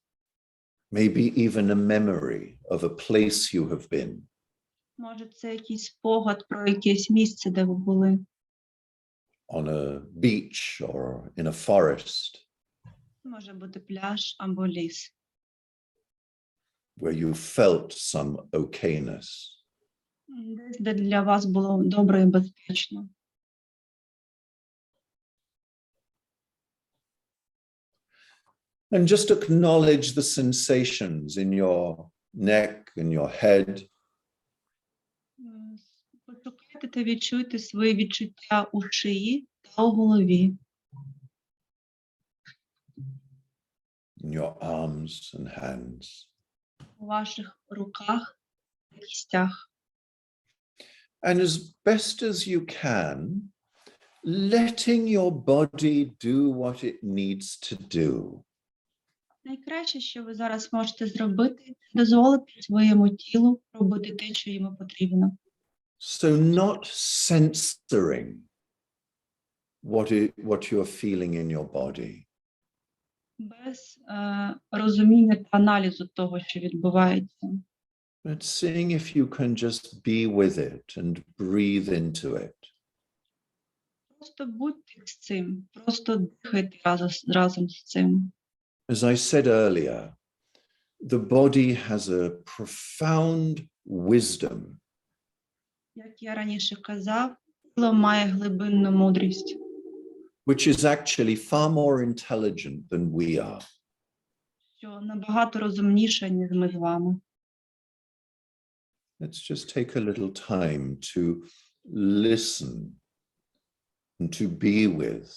Maybe even a memory of a place you have been. Може, це якийсь спогад про якесь місце, де ви були. On a beach or in a forest. Може бути пляж або ліс. Where you felt some okayness. Десь, де для вас було добре і безпечно. And just acknowledge the sensations in your neck, in your head. Пошукайте та відчуйте свої відчуття у шиї та у голові. In your arms and hands. У ваших руках та кістях. And as best as you can, letting your body do what it needs to do. Найкраще, що ви зараз можете зробити, це дозволити своєму тілу робити те, що йому потрібно. So not censoring what you're feeling in your body. Без розуміння та аналізу того, що відбувається. But seeing if you can just be with it and breathe into it. Просто будьте з цим, просто дихайте разом з цим. As I said earlier, the body has a profound wisdom. Як я раніше казав, тіло має глибинну мудрість, Which is actually far more intelligent than we are. що набагато розумніша, ніж ми з вами. Let's just take a little time to listen and to be with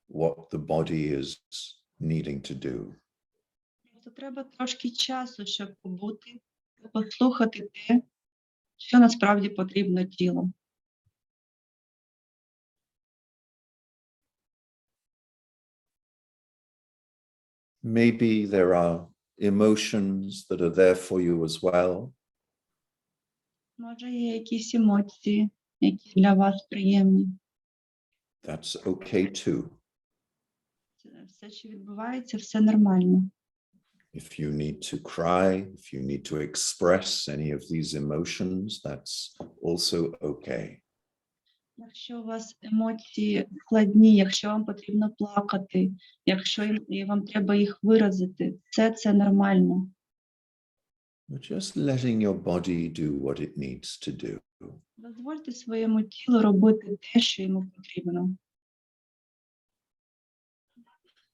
what the body is needing to do. Просто треба трошки часу, щоб побути та послухати те, що насправді потрібно тілу. Maybe there are emotions that are there for you as well. Може, є якісь емоції, які для вас приємні. That's okay too. Це все, що відбувається, все нормально. If you need to cry, if you need to express any of these emotions, that's also okay. Якщо у вас емоції складні, якщо вам потрібно плакати, якщо вам треба їх виразити, все це нормально. But just letting your body do what it needs to do. Дозвольте своєму тілу робити те, що йому потрібно.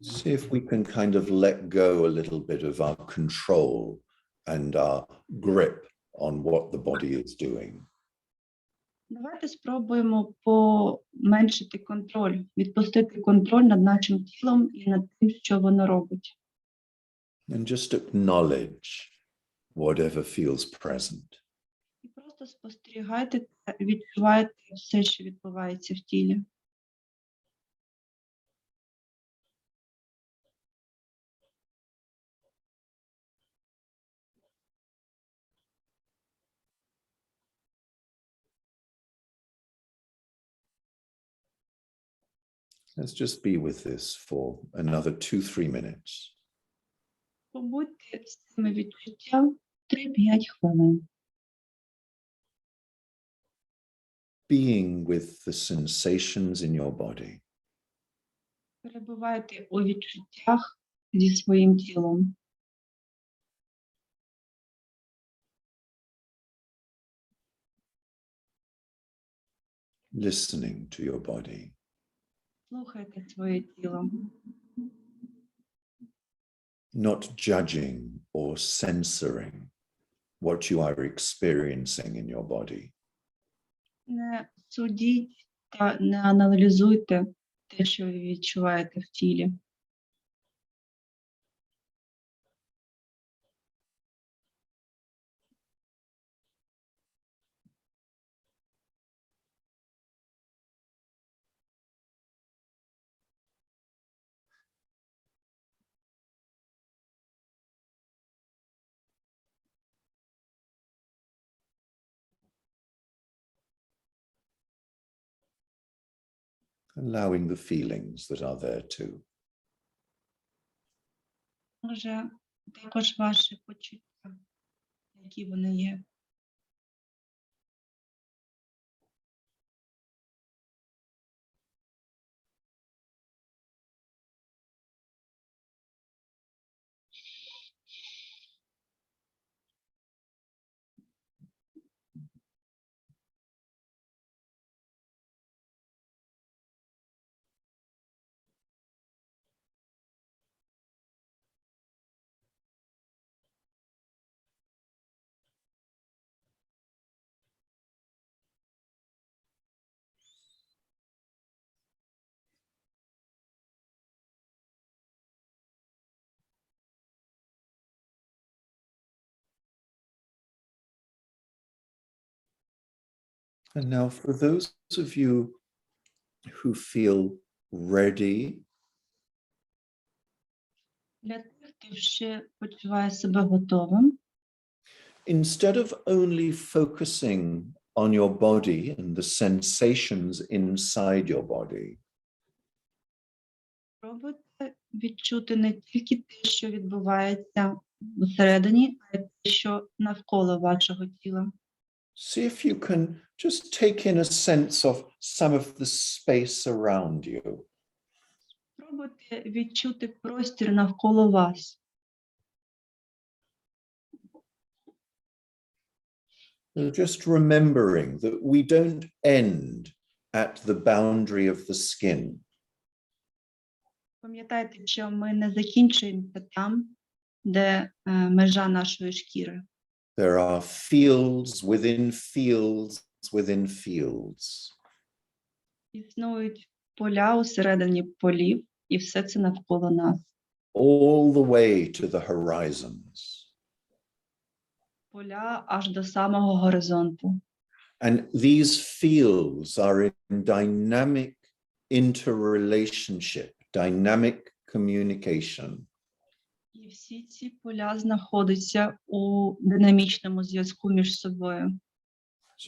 See if we can kind of let go a little bit of our control and our grip on what the body is doing. Давайте спробуємо поменшити контроль, відпустити контроль над нашим тілом і над тим, що воно робить. And just acknowledge whatever feels present. І просто спостерігайте та відчувайте все, що відбувається в тілі. Let's just be with this for another 2-3 minutes. Побудьте з цими відчуттям 3-5 хвилин. Being with the sensations in your body. Перебувайте у відчуттях зі своїм тілом. Listening to your body. Слухайте своє тіло. Not judging or censoring what you are experiencing in your body. Не судіть та не аналізуйте те, що ви відчуваєте в тілі. Allowing the feelings that are there too. Може, також ваші почуття, які вони є. And now for those of you who feel ready, Для тих, хто ще почуває себе готовим, instead of only focusing on your body and the sensations inside your body, спробуйте відчути не тільки те, що відбувається всередині, а й те, що навколо вашого тіла. see if you can just take in a sense of some of the space around you. Спробуйте відчути простір навколо вас. Just remembering that we don't end at the boundary of the skin. Пам'ятайте, що ми не закінчуємося там, де межа нашої шкіри. There are fields within fields within fields. Існують поля усередині полів, і все це навколо нас. All the way to the horizons. Поля аж до самого горизонту. And these fields are in dynamic interrelationship, dynamic communication. І всі ці поля знаходяться у динамічному зв'язку між собою.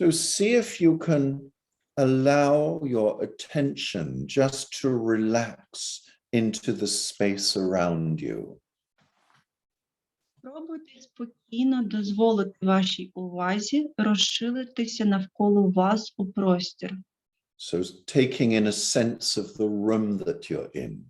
So see if you can allow your attention just to relax into the space around you. Спробуйте спокійно дозволити вашій увазі розширитися навколо вас у простір. So taking in a sense of the room that you're in.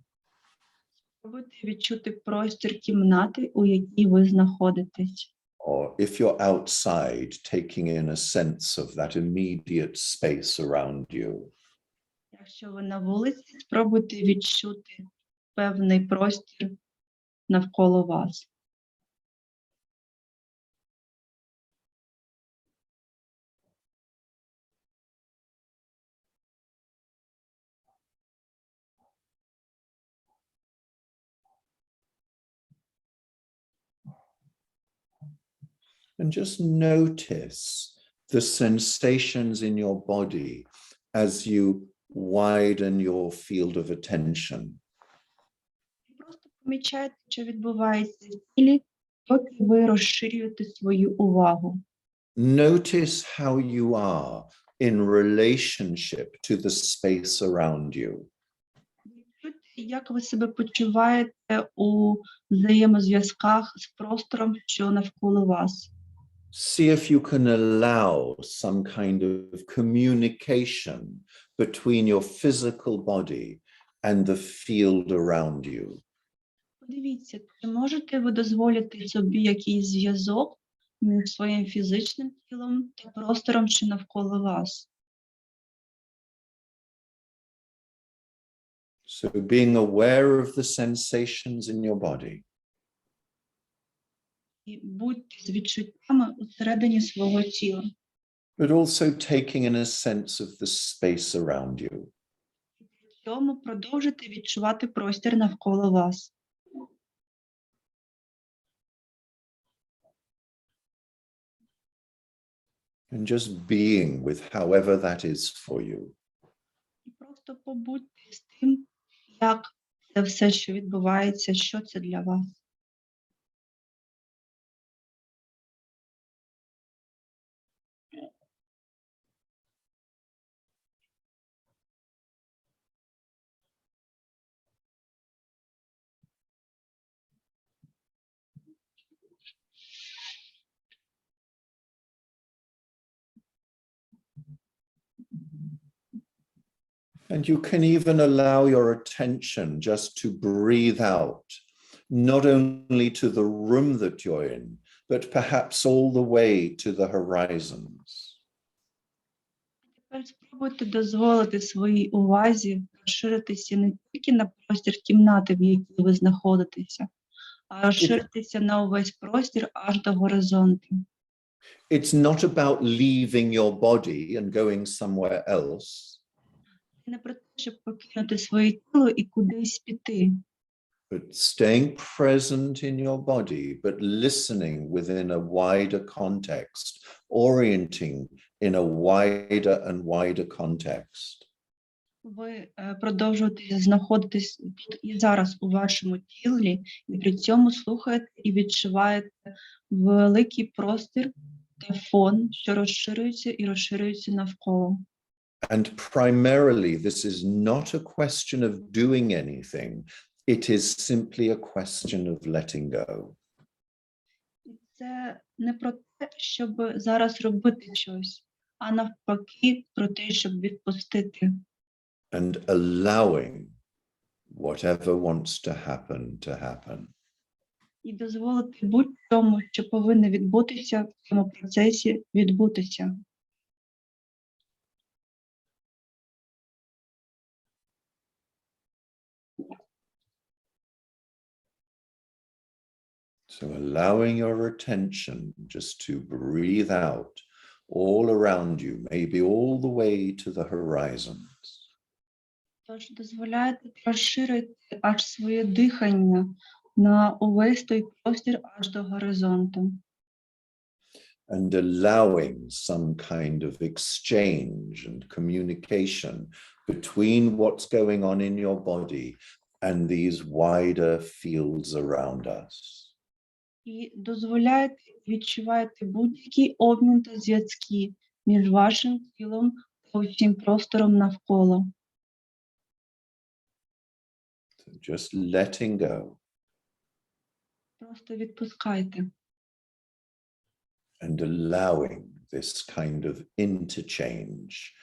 Спробуйте відчути простір кімнати, у якій ви знаходитесь. Or if you're outside, taking in a sense of that immediate space around you. Якщо ви на вулиці, спробуйте відчути певний простір навколо вас. And just notice the sensations in your body as you widen your field of attention. Просто помічайте, що відбувається в тілі, поки ви розширюєте свою увагу. Notice how you are in relationship to the space around you. Відчуйте, як ви себе почуваєте у взаємозв'язках з простором, що навколо вас. See if you can allow some kind of communication between your physical body and the field around you. Подивіться, чи можете ви дозволити собі якийсь зв'язок між своїм фізичним тілом та простором, що навколо вас. So being aware of the sensations in your body. І будьте з відчуттями усередині свого тіла. But also taking in a sense of the space around you. При цьому продовжуйте відчувати простір навколо вас. And just being with however that is for you. І просто побудьте з тим, як це все, що відбувається, що це для вас. And you can even allow your attention just to breathe out, not only to the room that you're in, but perhaps all the way to the horizons. Тепер спробуйте дозволити своїй увазі розширитися не тільки на простір кімнати, в якій ви знаходитеся, а розширитися на увесь простір аж до горизонту. It's not about leaving your body and going somewhere else. Не про те, щоб покинути своє тіло і кудись піти, But staying present in your body, but listening within a wider context, orienting in a wider and wider context. ви продовжуєте знаходитись тут і зараз у вашому тілі, і при цьому слухаєте і відчуваєте великий простір та фон, що розширюється і розширюється навколо. And primarily, this is not a question of doing anything. It is simply a question of letting go. І це не про те, щоб зараз робити щось, а навпаки про те, щоб відпустити. And allowing whatever wants to happen. І дозволити будь-чому, що повинно відбутися в цьому процесі, відбутися. So allowing your attention just to breathe out all around you, maybe all the way to the horizons. Тож дозволяєте розширити аж своє дихання на увесь той простір аж до горизонту. And allowing some kind of exchange and communication between what's going on in your body and these wider fields around us. І дозволяєте, відчуваєте будь-який обмін та зв'язки між вашим тілом та усім простором навколо. So just letting go Просто відпускайте. and allowing this kind of interchange.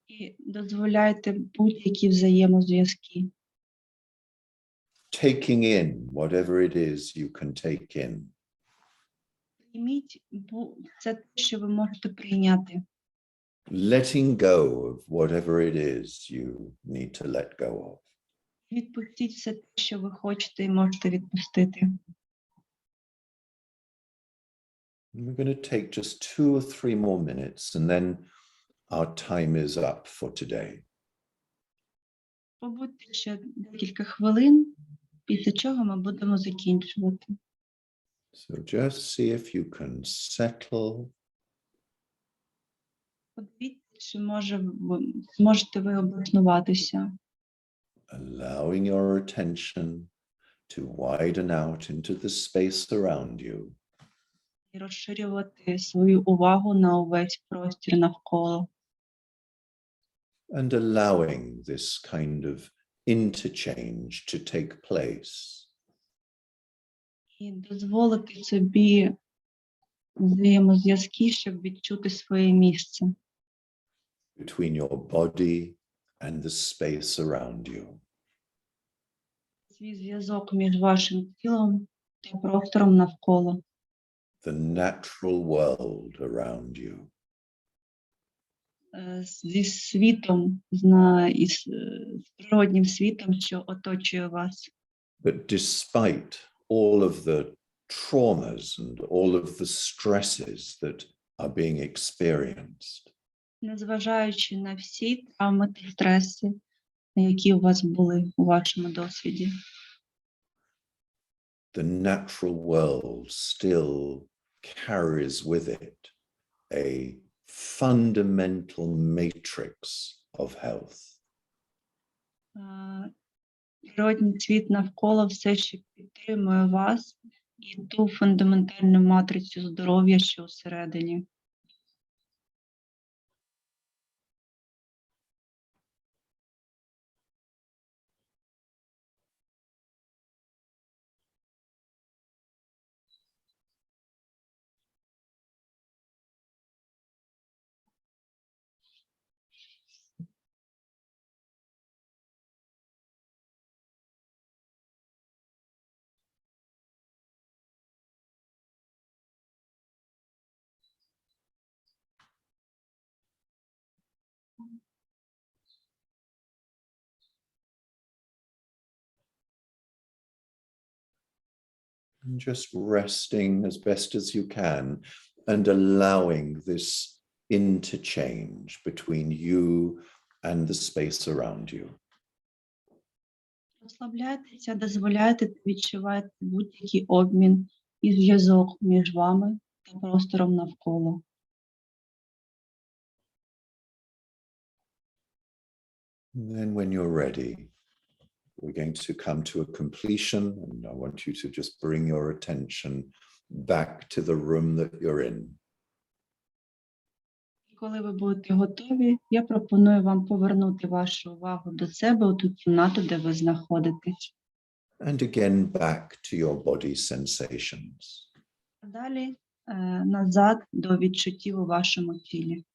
І дозволяйте будь-які взаємозв'язки. Taking in whatever it is you can take in. Прийміть це те, що ви можете прийняти. Letting go of whatever it is you need to let go of. Відпустіть все те, що ви хочете і можете відпустити. We're going to take just 2 or 3 more minutes and then our time is up for today. Побудьте ще декілька хвилин, після чого ми будемо закінчувати. So just see if you can settle, Подивіться, чи зможете ви обласнуватися. allowing your attention to widen out into the space around you. І розширювати свою увагу на увесь простір навколо. And allowing this kind of interchange to take place. І дозволити собі взаємозв'язки, щоб відчути своє місце. Between your body and the space around you. Свій зв'язок між вашим тілом та простором навколо. The natural world around you. Зі світом, з природнім світом, що оточує вас. But despite all of the traumas and all of the stresses that are being experienced, Незважаючи на всі травми та стреси, які у вас були у вашому досвіді. the natural world still carries with it a fundamental matrix of health. Природний світ навколо все ще підтримує вас і ту фундаментальну матрицю здоров'я, що всередині. And just resting as best as you can and allowing this interchange between you and the space around you. Розслабляйтеся, дозволяйте та відчувайте будь-який обмін і зв'язок між вами та простором навколо. And then when you're ready, we're going to come to a completion, and I want you to just bring your attention back to the room that you're in. Коли ви будете готові, я пропоную вам повернути вашу увагу до себе у ту кімнату, де ви знаходитесь. And again, back to your body sensations. Далі назад до відчуттів у вашому тілі.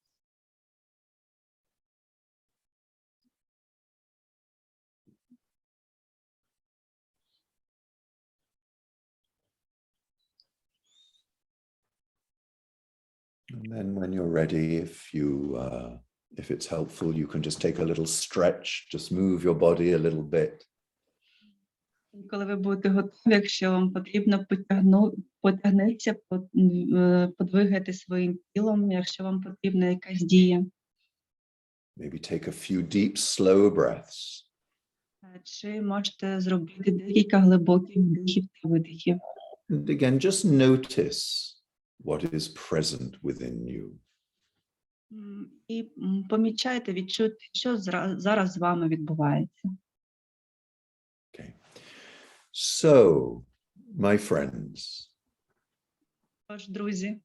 And then when you're ready, if it's helpful, you can just take a little stretch, just move your body a little bit. Коли ви будете готові, якщо вам потрібно, потягніться, подвигайте своїм тілом, якщо вам потрібна якась дія. Maybe take a few deep, slow breaths. Чи можете зробити декілька глибоких вдихів та видихів. And again, just notice what is present within you. І помічайте, відчуйте, що зараз з вами відбувається. Okay. So, my friends, Тож, друзі,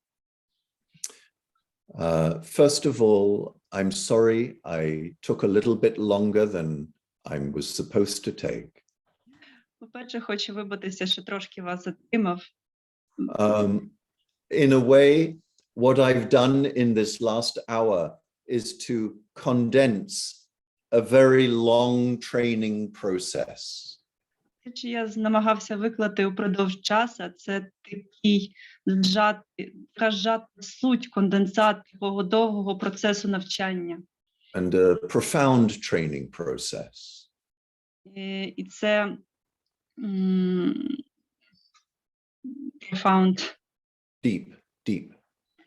first of all, I'm sorry I took a little bit longer than I was supposed to take. по-перше, хочу вибачитися, що трошки вас затримав. In a way, what I've done in this last hour is to condense a very long training process. Те, що я намагався виклати упродовж часу, це така зжата суть, конденсат такого довгого процесу навчання. And a profound training process. І це profound, Deep.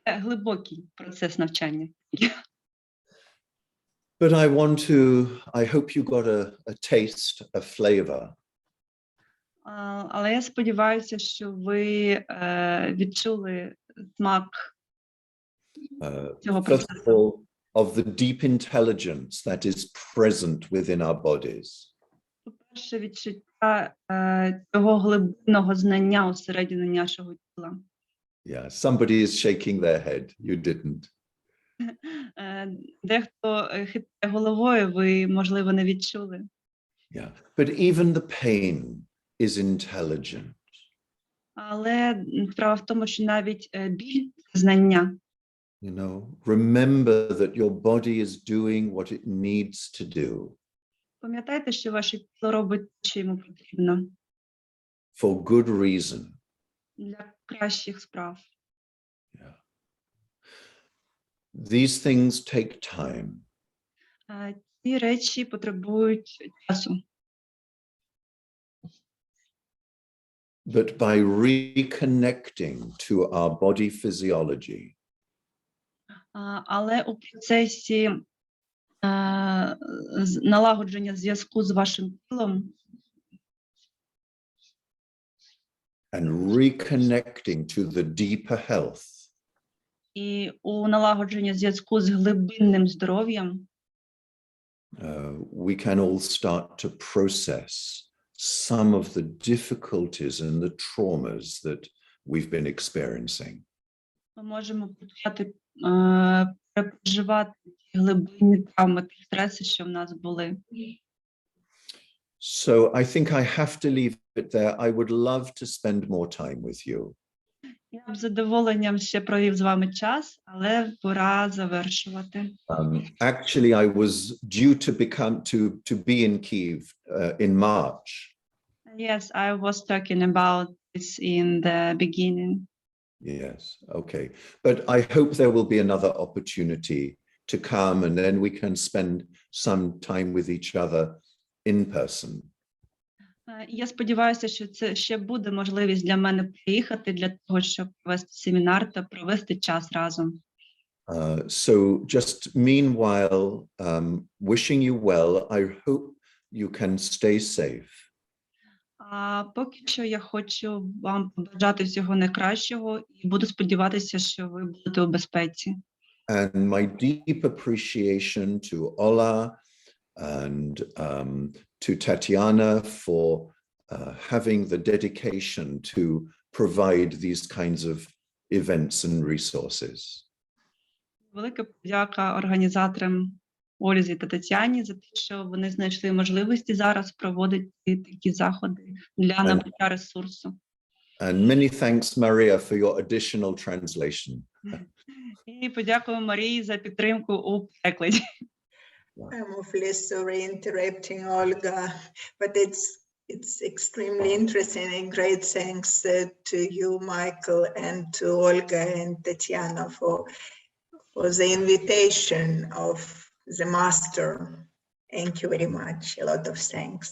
глибокий процес навчання. But I hope you got a taste, a flavor Але я сподіваюся, що ви відчули смак цього first of процесу. all, of the deep intelligence that is present within our bodies. По-перше, відчуття цього глибинного знання усередині нашого тіла. Yeah, somebody is shaking their head. You didn't. Дехто хитає головою, ви, можливо, не відчули. Yeah, but even the pain is intelligent. Але справа в тому, що навіть біль – це знання. You know, remember that your body is doing what it needs to do Пам'ятайте, що ваше тіло робить те, що йому потрібно for good reason. для кращих справ. Yeah. These things take time. Ці речі потребують часу. But by reconnecting to our body physiology, Але у процесі налагодження зв'язку з вашим тілом and reconnecting to the deeper health, і у налагодження зв'язку з глибинним здоров'ям we can all start to process some of the difficulties and the traumas that we've been experiencing. ми можемо почати переживати ті глибинні травми, ті стреси, що в нас були. So I think I have to leave it there. I would love to spend more time with you. Я б з задоволенням ще провів з вами час, але пора завершувати. Actually, I was due to be in Kyiv in March. Yes, I was talking about this in the beginning. Yes, okay. But I hope there will be another opportunity to come and then we can spend some time with each other in person. Я сподіваюся, що це ще буде можливість для мене приїхати для того, щоб провести семінар та провести час разом. So just meanwhile, wishing you well, I hope you can stay safe. А поки що я хочу вам побажати всього найкращого і буду сподіватися, що ви будете у безпеці. And my deep appreciation to Ola and to Tatiana for having the dedication to provide these kinds of events and resources. Велика подяка організаторам Ользі та Тетяні за те, що вони знайшли можливості зараз проводити такі заходи для набуття ресурсу. And many thanks, Maria, for your additional translation. І подякую Марії за підтримку у перекладі. I'm awfully sorry interrupting Olga, but it's extremely interesting and great thanks to you, Michael, and to Olga and Tatiana for the invitation of the master. Thank you very much. A lot of thanks.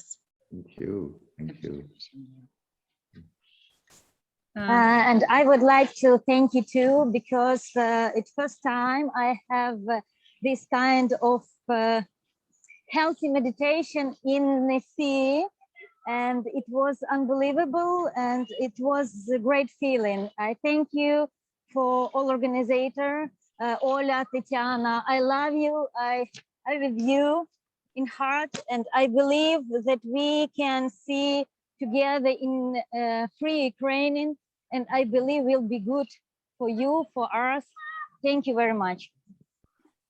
Thank you. Thank you. And I would like to thank you too, because it's first time I have this kind of healthy meditation in the sea, and it was unbelievable and it was a great feeling. I thank you for all organizer, Ola, Tatiana. I love you. I with you in heart, and I believe that we can see together in free Ukrainian, and I believe will be good for you, for us. Thank you very much.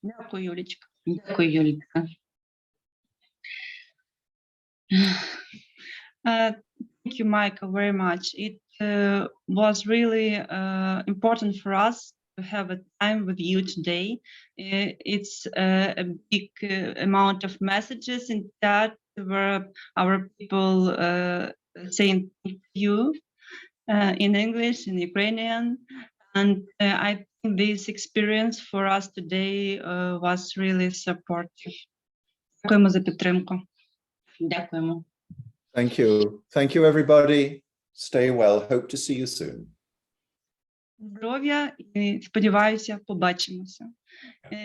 Дякую, Юлічка. Дякую, Юлічка. Thank you, Michael, very much. It was really important for us to have a time with you today. It's a big amount of messages in that where our people saying thank you in English, in Ukrainian. And I think this experience for us today was really supportive. Дякуємо за підтримку. Дякуємо. Thank you. Thank you, everybody. Stay well. Hope to see you soon. Здоров'я і, сподіваюся, побачимося.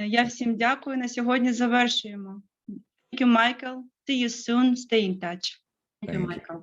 Я всім дякую. На сьогодні завершуємо. Thank you, Michael. See you soon. Stay in touch. Дякую, Майкл.